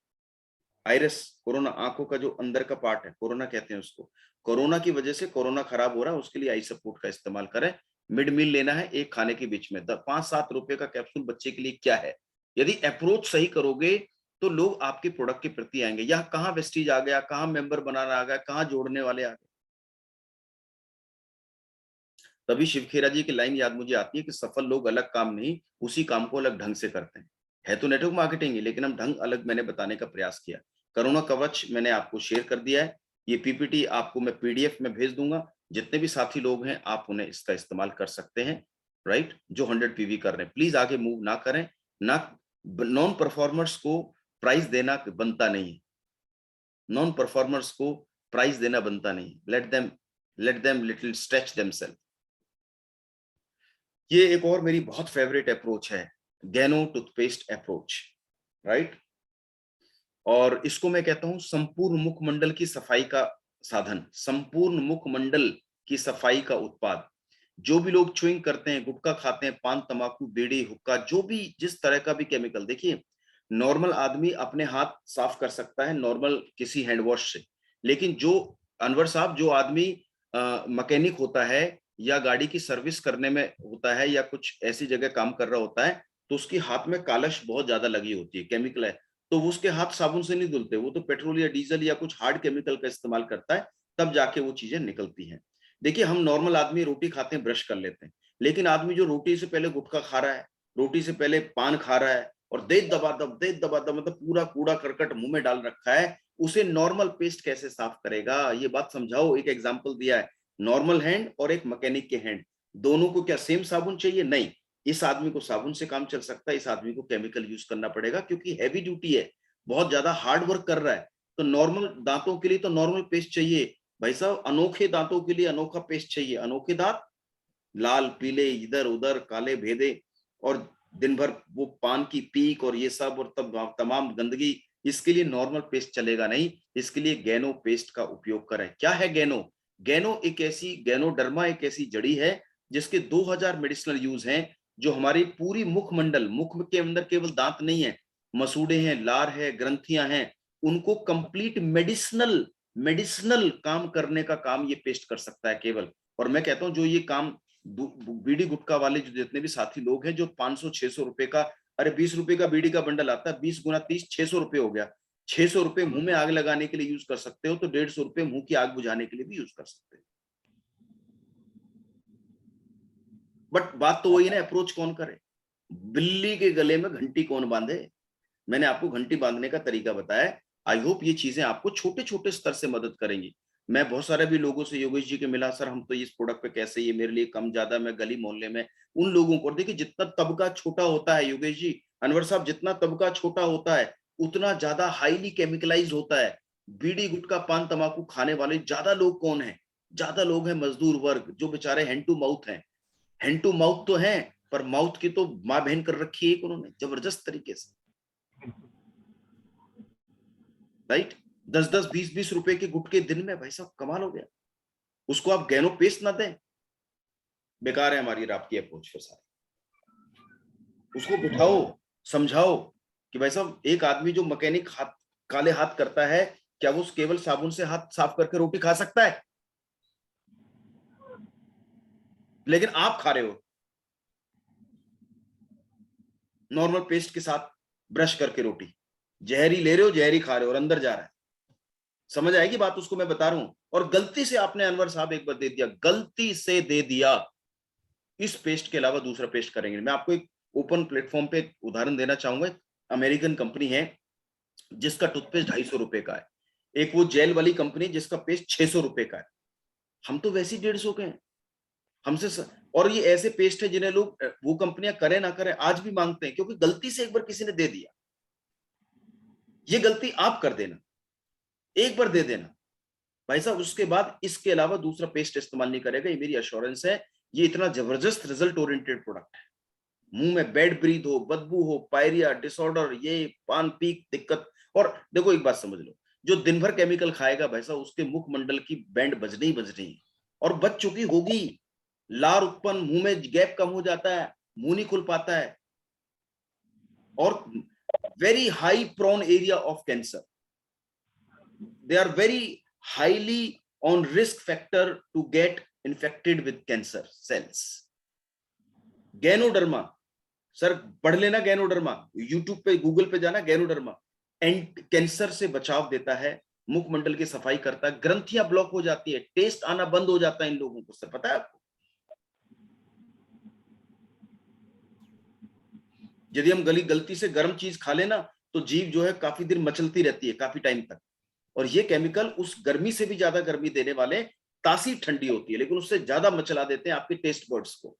आयरस, कोरोना, आंखों का जो अंदर का पार्ट है, कोरोना कहते हैं उसको। कोरोना की वजह से कोरोना खराब हो रहा है, उसके लिए आई सपोर्ट का इस्तेमाल करें। मिड मील लेना है एक खाने के बीच में, 5-7 रुपए का कैप्सूल बच्चे के लिए क्या है। यदि अप्रोच सही करोगे तो लोग आपके प्रोडक्ट के प्रति आएंगे। यहाँ कहाँ वेस्टीज आ गया, कहाँ मेंबर बनाना आ गया, कहाँ जोड़ने वाले आ गए। तभी शिव खेरा जी की लाइन याद मुझे आती है कि सफल लोग अलग काम नहीं, उसी काम को अलग ढंग से करते हैं। है तो नेटवर्क मार्केटिंग ही, लेकिन हम ढंग अलग मैंने बताने का प्रयास किया। कोरोना कवच मैंने आपको शेयर कर दिया है, ये पीपीटी आपको मैं पीडीएफ में भेज दूंगा। जितने भी साथी लोग हैं आप उन्हें इसका इस्तेमाल कर सकते हैं, राइट, जो 100 पीवी कर रहे हैं। प्लीज आगे मूव ना करें ना, नॉन परफॉर्मर्स को प्राइज देना बनता नहीं है, नॉन परफॉर्मर्स को प्राइज देना बनता नहीं। Let them little stretch themselves. ये एक और मेरी बहुत फेवरेट अप्रोच है, गैनो टूथपेस्ट अप्रोच, राइट। और इसको मैं कहता हूं संपूर्ण मुखमंडल की सफाई का साधन, संपूर्ण मुखमंडल की सफाई का उत्पाद। जो भी लोग च्युइंग करते हैं, गुटखा खाते हैं, पान, तंबाकू, बीड़ी, हुक्का, जो भी जिस तरह का भी केमिकल, देखिए नॉर्मल आदमी अपने हाथ साफ कर सकता है नॉर्मल किसी हैंड वॉश से, लेकिन जो अनवर साहब, जो आदमी मैकेनिक होता है या गाड़ी की सर्विस करने में होता है या कुछ ऐसी जगह काम कर रहा होता है, तो उसके हाथ में कालश बहुत ज्यादा लगी होती है, केमिकल है, तो वो उसके हाथ साबुन से नहीं धुलते, वो तो पेट्रोल या डीजल या कुछ हार्ड केमिकल का इस्तेमाल करता है, तब जाके वो चीजें निकलती हैं। देखिए हम नॉर्मल आदमी रोटी खाते हैं, ब्रश कर लेते हैं, लेकिन आदमी जो रोटी से पहले गुटखा खा रहा है, रोटी से पहले पान खा रहा है और दे दबा मतलब पूरा कूड़ा करकट मुंह में डाल रखा है, उसे नॉर्मल पेस्ट कैसे साफ करेगा, ये बात समझाओ। एक एग्जांपल दिया है, नॉर्मल हैंड और एक मैकेनिक के हैंड, दोनों को क्या सेम साबुन चाहिए? नहीं, इस आदमी को साबुन से काम चल सकता है, इस आदमी को केमिकल यूज करना पड़ेगा, क्योंकि हैवी ड्यूटी है, बहुत ज्यादा हार्ड वर्क कर रहा है। तो नॉर्मल दांतों के लिए तो नॉर्मल पेस्ट चाहिए भाई साहब, अनोखे दांतों के लिए अनोखा पेस्ट चाहिए। अनोखे दांत, लाल पीले इधर उधर काले भेदे, और दिन भर वो पान की पीक और ये सब और तब तमाम गंदगी, इसके लिए नॉर्मल पेस्ट चलेगा नहीं, इसके लिए गैनो पेस्ट का उपयोग करें। क्या है गैनो? गैनो एक ऐसी, गैनोडर्मा एक ऐसी जड़ी है जिसके 2000 मेडिसिनल यूज हैं, जो हमारी पूरी मुखमंडल, मुख के अंदर केवल दांत नहीं है, मसूड़े हैं, लार है, ग्रंथियां हैं, उनको कंप्लीट मेडिसिनल काम करने का काम ये पेस्ट कर सकता है केवल। और मैं कहता हूं जो ये काम बीड़ी गुटखा वाले जो जितने भी साथी लोग हैं, जो 500-600 रुपए का, अरे 20 रुपए का बीड़ी का बंडल आता है, 20 गुना 30, 600 रुपए हो गया। 600 रुपए मुंह में आग लगाने के लिए यूज कर सकते हो, तो 150 रुपए मुंह की आग बुझाने के लिए भी यूज कर सकते हो। बट बात तो वही ना, अप्रोच कौन करे, बिल्ली के गले में घंटी कौन बांधे। मैंने आपको घंटी बांधने का तरीका बताया। आई होप ये चीजें आपको छोटे छोटे स्तर से मदद करेंगी। मैं बहुत सारे भी लोगों से योगेश जी के मिला, सर हम तो इस प्रोडक्ट पे कैसे, ये मेरे लिए कम ज्यादा, मैं गली मोहल्ले में उन लोगों को, देखिए जितना तबका छोटा होता है योगेश जी, अनवर साहब, जितना तबका छोटा होता है उतना ज्यादा हाईली केमिकलाइज होता है। बीड़ी गुटखा पान तंबाकू खाने वाले ज्यादा लोग कौन है, ज्यादा लोग हैं मजदूर वर्ग, जो बेचारे हैंड टू माउथ हैं। हैंड टू माउथ तो है, पर माउथ की तो माँ बहन कर रखी है उन्होंने जबरदस्त तरीके से, राइट। 10-10, 20-20 रुपए के गुटके दिन में, भाई साहब कमाल हो गया। उसको आप गैनो पेस्ट ना दें, बेकार है हमारी रात की अप्रोच फिर सारी। उसको बिठाओ, समझाओ कि भाई साहब एक आदमी जो मैकेनिक हाथ काले हाथ करता है, क्या वो केवल साबुन से हाथ साफ करके रोटी खा सकता है? लेकिन आप खा रहे हो नॉर्मल पेस्ट के साथ ब्रश करके रोटी, जहरी ले रहे हो, जहरी खा रहे हो और अंदर जा रहा है। समझ आएगी बात, उसको मैं बता रहा हूं। और गलती से आपने अनवर साहब एक बार दे दिया, गलती से दे दिया, इस पेस्ट के अलावा दूसरा पेस्ट करेंगे। मैं आपको एक ओपन प्लेटफॉर्म पे एक उदाहरण देना चाहूंगा। अमेरिकन कंपनी है जिसका टूथपेस्ट 250 रुपए का है, एक वो जेल वाली कंपनी जिसका पेस्ट 600 रुपए का है। हम तो वैसे 150 के हैं हमसे और ये ऐसे पेस्ट है जिन्हें लोग, वो कंपनियां करें ना करें, आज भी मांगते हैं, क्योंकि गलती से एक बार किसी ने दे दिया। ये गलती आप कर देना, एक बार दे देना भाई साहब, उसके बाद इसके अलावा दूसरा पेस्ट इस्तेमाल नहीं करेगा, ये मेरी अश्योरेंस है। ये इतना जबरदस्त रिजल्ट ओरिएंटेड प्रोडक्ट है। मुंह में बैड ब्रीथ हो, बदबू हो, पायरिया डिसऑर्डर, ये पान पीक दिक्कत, और देखो एक बात समझ लो, जो दिन भर केमिकल खाएगा भाई साहब, उसके मुखमंडल की बैंड बजनी ही बजनी है, और बज चुकी होगी। लार उत्पन्न, मुंह में गैप कम हो जाता है, मुंह नहीं खुल पाता है, और very high prone area of cancer, they are very highly on risk factor to get infected with cancer cells. Ganoderma, sir पढ़ लेना गैनोडर्मा, यूट्यूब पे गूगल पे जाना, गैनोडर्मा एंड कैंसर से बचाव देता है, मुखमंडल की सफाई करता है, ग्रंथियां ब्लॉक हो जाती है, टेस्ट आना बंद हो जाता है इन लोगों को, सर पता है आपको। यदि हम गलती से गर्म चीज खा लेना तो जीभ जो है काफी देर मचलती रहती है, काफी टाइम तक, और ये केमिकल उस गर्मी से भी ज्यादा गर्मी देने वाले, तासीर ठंडी होती है लेकिन उससे ज्यादा मचला देते हैं आपके टेस्ट बर्ड्स को।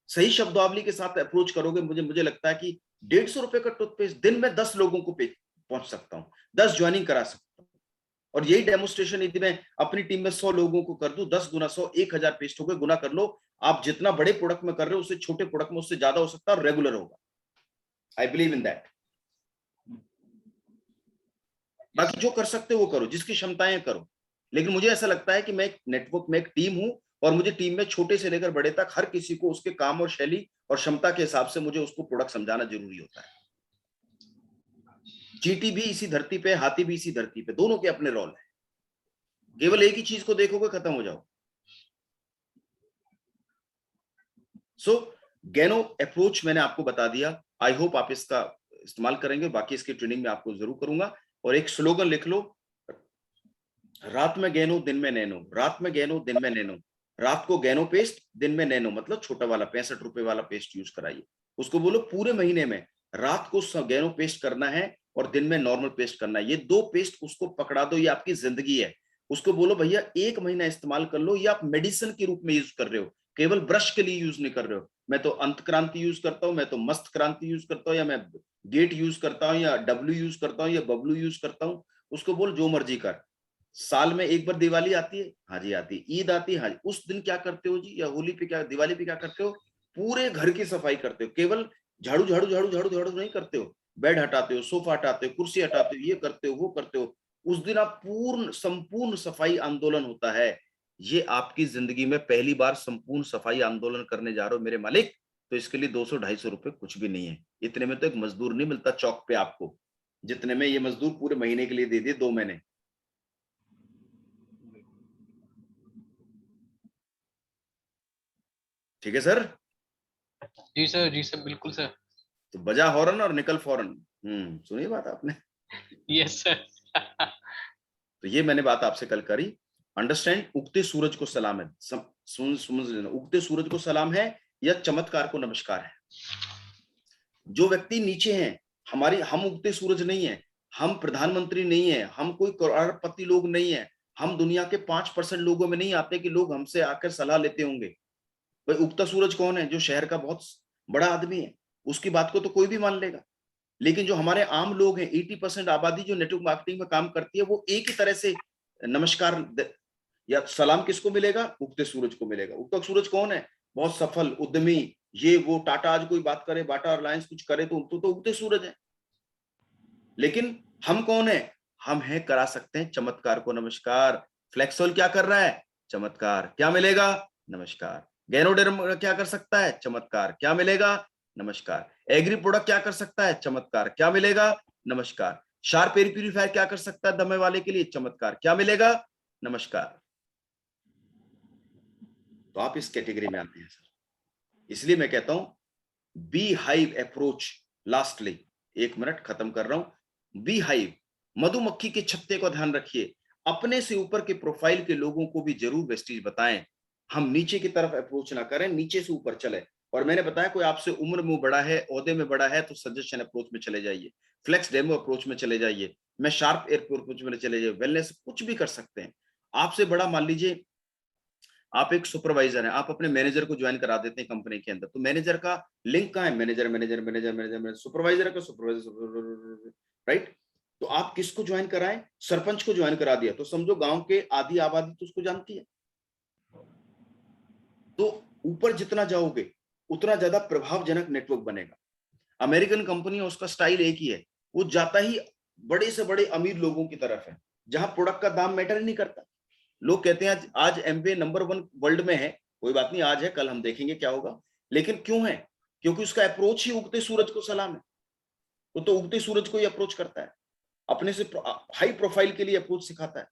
सही शब्दावली के साथ अप्रोच करोगे, मुझे लगता है कि 150 रुपए का टूथपेस्ट दिन में 10 लोगों को पहुंच सकता हूं, 10 ज्वाइनिंग करा सकता हूं। और यही डेमोस्ट्रेशन यदि मैं अपनी टीम में 100 लोगों को कर दूं, 10 गुना 100, 1000 पेस्ट हो गए, गुना कर लो। आप जितना बड़े प्रोडक्ट में कर रहे हो उससे छोटे प्रोडक्ट में उससे ज्यादा हो सकता है और रेगुलर होगा। I believe in that. बाकी जो कर सकते हो वो करो, जिसकी क्षमताएं करो, लेकिन मुझे ऐसा लगता है कि मैं एक नेटवर्क में एक टीम हूं, और मुझे टीम में छोटे से लेकर बड़े तक हर किसी को उसके काम और शैली और क्षमता के हिसाब से मुझे उसको प्रोडक्ट समझाना जरूरी होता है। चींटी भी इसी धरती पे, हाथी भी इसी धरती पे, दोनों के अपने रोल है। केवल एक ही चीज को देखोगे खत्म हो जाओ। सो गैनो अप्रोच मैंने आपको बता दिया, आई होप आप इसका इस्तेमाल करेंगे, बाकी इसकी ट्रेनिंग में आपको जरूर करूंगा। और एक स्लोगन लिख लो, रात में गैनो दिन में नैनो, रात में गैनो दिन में नैनो, रात को गैनो पेस्ट दिन में नैनो, मतलब छोटा वाला 65 रुपए वाला पेस्ट यूज कराइए। उसको बोलो पूरे महीने में रात को गैनो पेस्ट करना है और दिन में नॉर्मल पेस्ट करना है, ये 2 पेस्ट उसको पकड़ा दो, ये आपकी जिंदगी है। उसको बोलो भैया 1 महीना इस्तेमाल कर लो, ये आप मेडिसिन के रूप में यूज कर रहे हो, केवल ब्रश के लिए यूज नहीं कर रहे हो। मैं तो अंत क्रांति यूज करता हूं, मैं तो मस्त क्रांति यूज करता हूं, या मैं गेट यूज करता हूं, या डब्ल्यू यूज करता हूं, या बबलू यूज करता हूं। उसको बोल जो मर्जी कर। साल में एक बार दिवाली आती है, हाँ जी आती है, ईद आती है, हाँ जी, उस दिन क्या करते हो जी, या होली पे क्या, दिवाली पे क्या करते हो, पूरे घर की सफाई करते हो, केवल झाड़ू झाड़ू झाड़ू झाड़ू झाड़ू नहीं करते हो, बेड हटाते हो, सोफा हटाते हो, कुर्सी हटाते हो, ये करते हो, वो करते हो। उस दिन आप पूर्ण संपूर्ण सफाई आंदोलन होता है। ये आपकी जिंदगी में पहली बार संपूर्ण सफाई आंदोलन करने जा रहे हो मेरे मालिक, तो इसके लिए 200-250 रुपए कुछ भी नहीं है। इतने में तो एक मजदूर नहीं मिलता चौक पे आपको, जितने में ये मजदूर पूरे महीने के लिए दे दिए 2 महीने। ठीक है sir? Ji sir, ji sir, बिल्कुल सर। तो बजा हॉर्न और निकल फौरन। सुनी बात आपने? Yes sir. तो ये मैंने बात आपसे कल करी। अंडरस्टैंड, उगते सूरज को सलाम है। समझ लेना, उगते सूरज को सलाम है या चमत्कार को नमस्कार है। जो व्यक्ति नीचे हैं, हम उगते सूरज नहीं है, हम प्रधानमंत्री नहीं है, हम कोई करोड़पति लोग नहीं है, हम दुनिया के 5% लोगों में नहीं आते कि लोग हमसे आकर सलाह लेते होंगे। भाई उगता सूरज कौन है? जो शहर का बहुत बड़ा आदमी है, उसकी बात को तो कोई भी मान लेगा। लेकिन जो हमारे आम लोग हैं, 80% आबादी जो नेटवर्क मार्केटिंग में काम करती है, वो एक ही तरह से नमस्कार या सलाम किसको मिलेगा? उगते सूरज को मिलेगा। उगता सूरज कौन है? बहुत सफल उद्यमी, ये वो टाटा आज कोई बात करे, बाटा अलायंस कुछ करे तो उगते सूरज है। लेकिन हम कौन है? हम हैं करा सकते हैं चमत्कार को नमस्कार। फ्लेक्सोल क्या कर रहा है? चमत्कार, क्या मिलेगा? नमस्कार। गैनोडर्म क्या कर सकता है? चमत्कार, क्या मिलेगा? नमस्कार। एग्री प्रोडक्ट क्या कर सकता है? चमत्कार, क्या मिलेगा? नमस्कार। शार्प एयर प्यूरिफायर क्या कर सकता है दमे वाले के लिए? चमत्कार, क्या मिलेगा? नमस्कार। तो आप इस कैटेगरी में आते हैं सर। इसलिए मैं कहता हूं bee hive approach. Lastly 1 minute खत्म कर रहा हूं। बी हाइव, मधुमक्खी के छत्ते को ध्यान रखिए। अपने से ऊपर के प्रोफाइल के लोगों को भी जरूर वेस्टीज बताएं। हम नीचे की तरफ अप्रोच ना करें, नीचे से ऊपर चले। और मैंने बताया कोई आपसे उम्र में बड़ा है, ओहदे में बड़ा है, तो सजेशन अप्रोच में चले जाइए, फ्लेक्स डेमो अप्रोच में चले जाइए, मैं शार्प एयर अप्रोच में चले जाइए, वेलनेस कुछ भी कर सकते हैं। आपसे बड़ा मान लीजिए आप एक सुपरवाइजर हैं, आप अपने मैनेजर को ज्वाइन करा देते हैं कंपनी के अंदर, तो मैनेजर का लिंक कहाँ है? Manager manager manager manager supervisor का सुपरवाइजर, राइट? तो आप किसको ज्वाइन कराएं? सरपंच को ज्वाइन करा दिया तो समझो गांव के आधी आबादी तो उसको जानती है। तो ऊपर जितना जाओगे उतना ज्यादा प्रभावजनक नेटवर्क बनेगा। अमेरिकन कंपनी है, उसका स्टाइल एक ही है, वो जाता ही बड़े से बड़े अमीर लोगों की तरफ है, जहां प्रोडक्ट का दाम मैटर ही नहीं करता। लोग कहते हैं आज एमवे नंबर 1 वर्ल्ड में है, कोई बात नहीं, आज है, कल हम देखेंगे क्या होगा। लेकिन क्यों है? क्योंकि उसका अप्रोच ही उगते सूरज को सलाम है। वो तो उगते सूरज को ही अप्रोच करता है, अपने से हाई प्रोफाइल के लिए अप्रोच सिखाता है।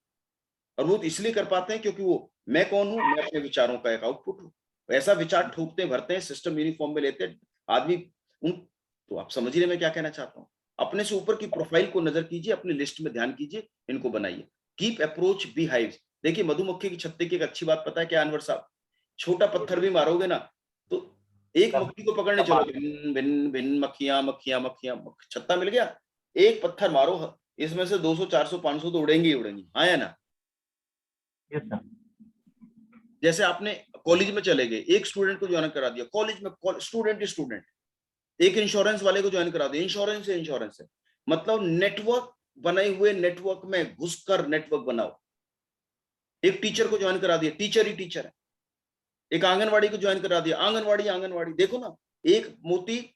और वो इसलिए कर पाते हैं क्योंकि वो मैं कौन हूं? मैं अपने विचारों का एक आउटपुट हूं। ऐसा विचार ठोकते भरते हैं, सिस्टम यूनिफॉर्म में लेते हैं आदमी उन। तो आप समझ रहे मैं क्या कहना चाहता हूं? अपने से ऊपर की प्रोफाइल को नजर कीजिए, अपनी लिस्ट में ध्यान कीजिए, इनको बनाइए। Keep approach bee hives. देखिए मधुमक्खी की छत्ते की एक अच्छी बात पता है क्या अनवर साहब? छोटा पत्थर भी मारोगे ना तो एक मक्खी को पकड़ने चलो, भिन भिन भिन मक्खियां मक्खियां मक्खियां, छत्ता मिल गया, एक पत्थर मारो, इसमें से 200 400 500 तो उड़ेंगे ही उड़ेंगे, हाँ या ना? Yes sir. जैसे आपने कॉलेज में चले गए, एक स्टूडेंट को ज्वाइन करा दिया कॉलेज में, स्टूडेंट, एक इंश्योरेंस वाले को ज्वाइन करा दिया, इंश्योरेंस है। मतलब नेटवर्क बने हुए नेटवर्क में घुसकर नेटवर्क बनाओ। एक टीचर को ज्वाइन करा दिया, टीचर ही टीचर है। एक आंगनवाड़ी को ज्वाइन करा दिया, आंगनवाड़ी, देखो ना, एक मोती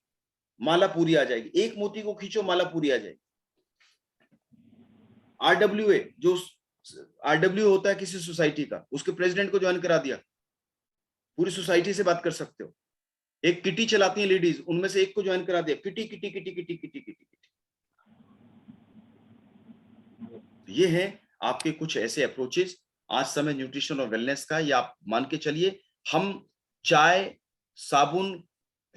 माला पूरी आ जाएगी, एक मोती को खींचो माला पूरी आ जाएगी। आरडब्ल्यूए, जो आरडब्ल्यू होता है किसी सोसाइटी का, उसके प्रेसिडेंट को ज्वाइन करा दिया, पूरी सोसाइटी से बात कर सकते हो। एक किटी चलाती हैं लेडीज, उनमें से एक को ज्वाइन करा दिया, kitty kitty kitty kitty kitty kitty kitty. ये है आपके कुछ ऐसे अप्रोचेस। आज समय न्यूट्रिशन और वेलनेस का, ये आप मान के चलिए। हम चाय, साबुन,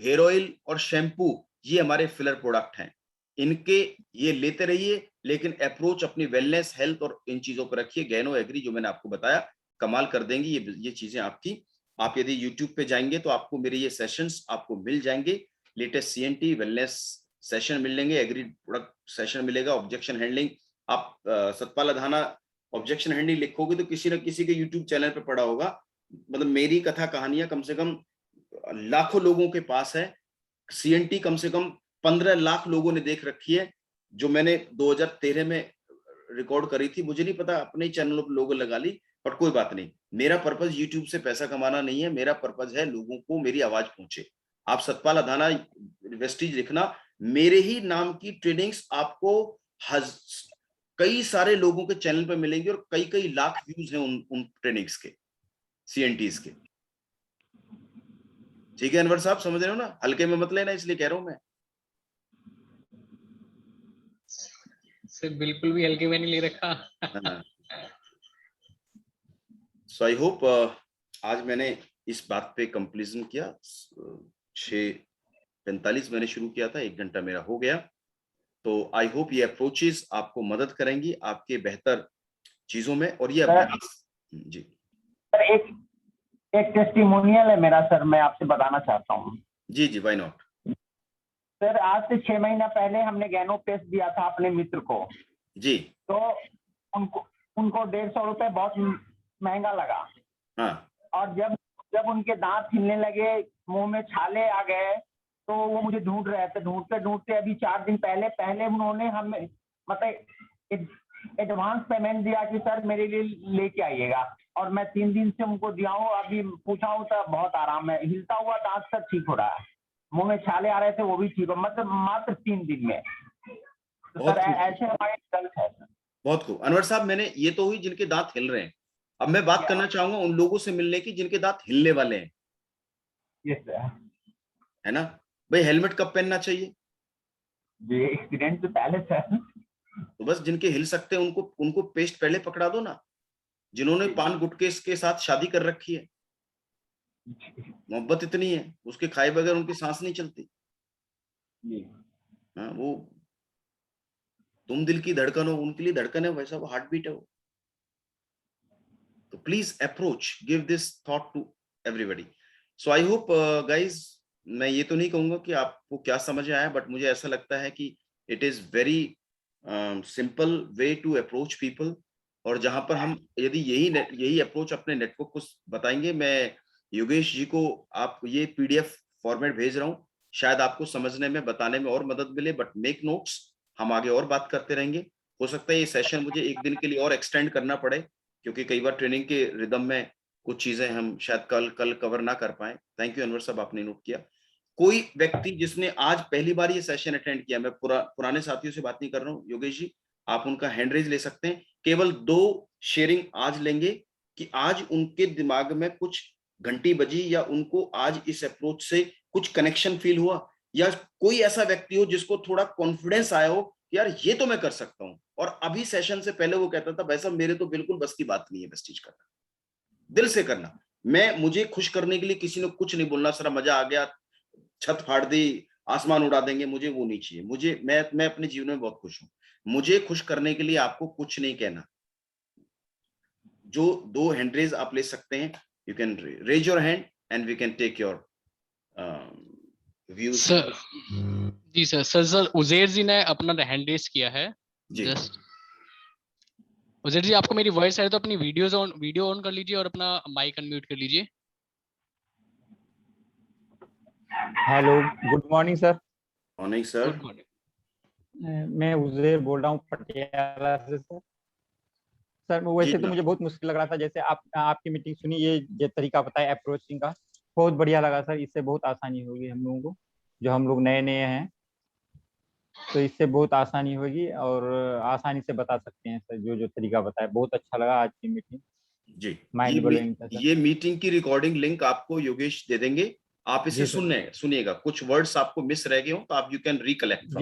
हेयर ऑयल और शैम्पू, ये हमारे फिलर प्रोडक्ट हैं, इनके ये लेते रहिए, लेकिन अप्रोच अपनी वेलनेस, हेल्थ और इन चीजों पर रखिए। गैनो एग्री जो मैंने आपको बताया कमाल कर देंगी ये चीजें आपकी। आप यदि YouTube पे जाएंगे तो आपको मेरे ये सेशंस आपको मिल जाएंगे। लेटेस्ट सीएनटी वेलनेस सेशन मिलेंगे, एग्री प्रोडक्ट सेशन मिलेगा, ऑब्जेक्शन हैंडलिंग। आप सतपाल अधाना ऑब्जेक्शन हैंडलिंग लिखोगे तो किसी न किसी के YouTube चैनल पे पड़ा होगा। मतलब मेरी कथा कहानियां कम से कम लाखों लोगों के पास है। सीएनटी कम से कम 15 लाख लोगों ने देख रखी है, जो मैंने 2013 में रिकॉर्ड करी थी। मुझे नहीं पता अपने चैनलों पर लोगों लगा ली, पर कोई बात नहीं। मेरा पर्पज YouTube से पैसा कमाना नहीं है, मेरा पर्पज है लोगों को मेरी आवाज पहुंचे। आप सतपाल अधाना वेस्टीज लिखना, मेरे ही नाम की ट्रेनिंग्स आपको कई सारे लोगों के चैनल पे मिलेंगे और कई कई लाख व्यूज हैं उन ट्रेनिंग्स के, सीएनटीज के। ठीक है अनवर साहब, समझ रहे हो ना? हल्के में मत लेना, इसलिए कह रहा हूं मैं। सर बिल्कुल भी हल्के में नहीं ले रखा। सो आई होप आज मैंने इस बात पे कंक्लूजन किया। 6:45 मैंने शुरू किया था, 1 घंटा मेरा हो गया। तो आई होप ये अप्रोचेस आपको मदद करेंगी आपके बेहतर चीजों में। और ये जी सर एक टेस्टिमोनियल है मेरा सर, मैं आपसे बताना चाहता हूँ। जी जी, व्हाई नॉट। सर आज से 6 महीना पहले हमने गैनो पेस्ट दिया था अपने मित्र को, जी। तो उनको उनको 150 रुपए बहुत महंगा लगा। हाँ और जब जब उनके दांत हिलने लगे, मुंह में छाले आ गए, तो वो मुझे ढूंढ रहे थे। ढूंढते ढूंढते अभी 4 दिन पहले उन्होंने हमें मतलब एडवांस पेमेंट दिया कि सर मेरे लिए लेके आइएगा, और मैं 3 दिन से उनको दिया हूँ। अभी पूछा हूँ तो बहुत आराम है, हिलता हुआ दांत सब ठीक हो रहा है, मुंह में छाले आ रहे थे वो भी ठीक हो, मतलब मात्र 3 दिन में। तो बहुत सर खूब, ऐसे हमारे रिजल्ट है सर। बहुत खूब। अनवर साहब, मैंने ये तो हुई जिनके दांत हिल रहे हैं, अब मैं बात करना चाहूंगा उन लोगों से मिलने की जिनके दांत हिलने वाले हैं, यस सर। है ना। भाई हेलमेट कब पहनना चाहिए? जी एक्सीडेंट से पहले सर। तो बस जिनके हिल सकते हैं उनको उनको पेस्ट पहले पकड़ा दो ना, जिन्होंने पान गुटके के साथ शादी कर रखी है, मोहब्बत इतनी है, उसके खाए बगैर उनकी सांस नहीं चलती। जी हाँ, वो तुम दिल की धड़कन हो, उनके लिए धड़कन है, वैसा वो हार्ट बीट है वो। तो please approach, give this thought to everybody. So I hope guys, मैं ये तो नहीं कहूंगा कि आपको क्या समझ आया, बट मुझे ऐसा लगता है कि it is very simple way to approach people. और जहां पर हम यदि यही अप्रोच अपने नेटवर्क को बताएंगे, मैं योगेश जी को आप ये पीडीएफ फॉर्मेट भेज रहा हूँ, शायद आपको समझने में बताने में और मदद मिले। बट मेक नोट्स, हम आगे और बात करते रहेंगे। हो सकता है ये सेशन मुझे एक दिन के लिए और एक्सटेंड करना पड़े, क्योंकि कई बार ट्रेनिंग के रिदम में कुछ चीजें हम शायद कल कवर ना कर पाए। थैंक यू अनवर साहब, आपने नोट किया। कोई व्यक्ति जिसने आज पहली बार ये सेशन अटेंड किया, मैं पुराने साथियों से बात नहीं कर रहा हूँ, योगेश जी आप उनका हैंड रेज ले सकते हैं। केवल 2 शेयरिंग आज लेंगे कि आज उनके दिमाग में कुछ घंटी बजी, या उनको आज इस अप्रोच से कुछ कनेक्शन फील हुआ, या कोई ऐसा व्यक्ति हो जिसको थोड़ा कॉन्फिडेंस आया हो कि यार ये तो मैं कर सकता हूं, और अभी सेशन से पहले वो कहता था भाई साहब मेरे तो बिल्कुल बस की बात नहीं है वेस्टीज करना। दिल से करना। मुझे खुश करने के लिए किसी ने कुछ नहीं बोलना, सर मजा आ गया, छत फाड़ दी, आसमान उड़ा देंगे, मुझे वो नहीं चाहिए। मुझे मैं अपने जीवन में बहुत खुश हूं। मुझे खुश करने के लिए आपको कुछ नहीं कहना। जो 2 हैंड रेज आप ले सकते हैं, you can raise your hand and we can take your views. Sir ji sir Uzair ji ने अपना हैंड रेस किया है। जी जस्ट उजैर जी, आपको मेरी वॉइस है तो अपनी वीडियो ऑन कर लीजिए और अपना माइक अनम्यूट कर लीजिए। Hello, good morning sir. नहीं सर। Good morning. मैं उजैर बोल रहा हूँ पटियाला से सर। सर जी वैसे तो जनाब। मुझे बहुत मुश्किल लग रहा था, जैसे आपकी मीटिंग सुनी, ये जो तरीका बताया अप्रोचिंग का, बहुत बढ़िया लगा सर। इससे बहुत आसानी होगी हम लोगों को, जो हम लोग नए नए हैं, तो इससे बहुत आसानी होगी और आसानी से बता सकते हैं सर। जो जो तरीका बताया बहुत अच्छा लगा आज की मीटिंग, जी, माइंड ब्लोइंग था सर। ये मीटिंग की रिकॉर्डिंग लिंक आपको योगेश दे देंगे, आप इसे जी सर। सुनिएगा। कुछ वर्ड्स आपको मिस रह गए हो तो आप यू कैन रिकलेक्ट फ्रॉम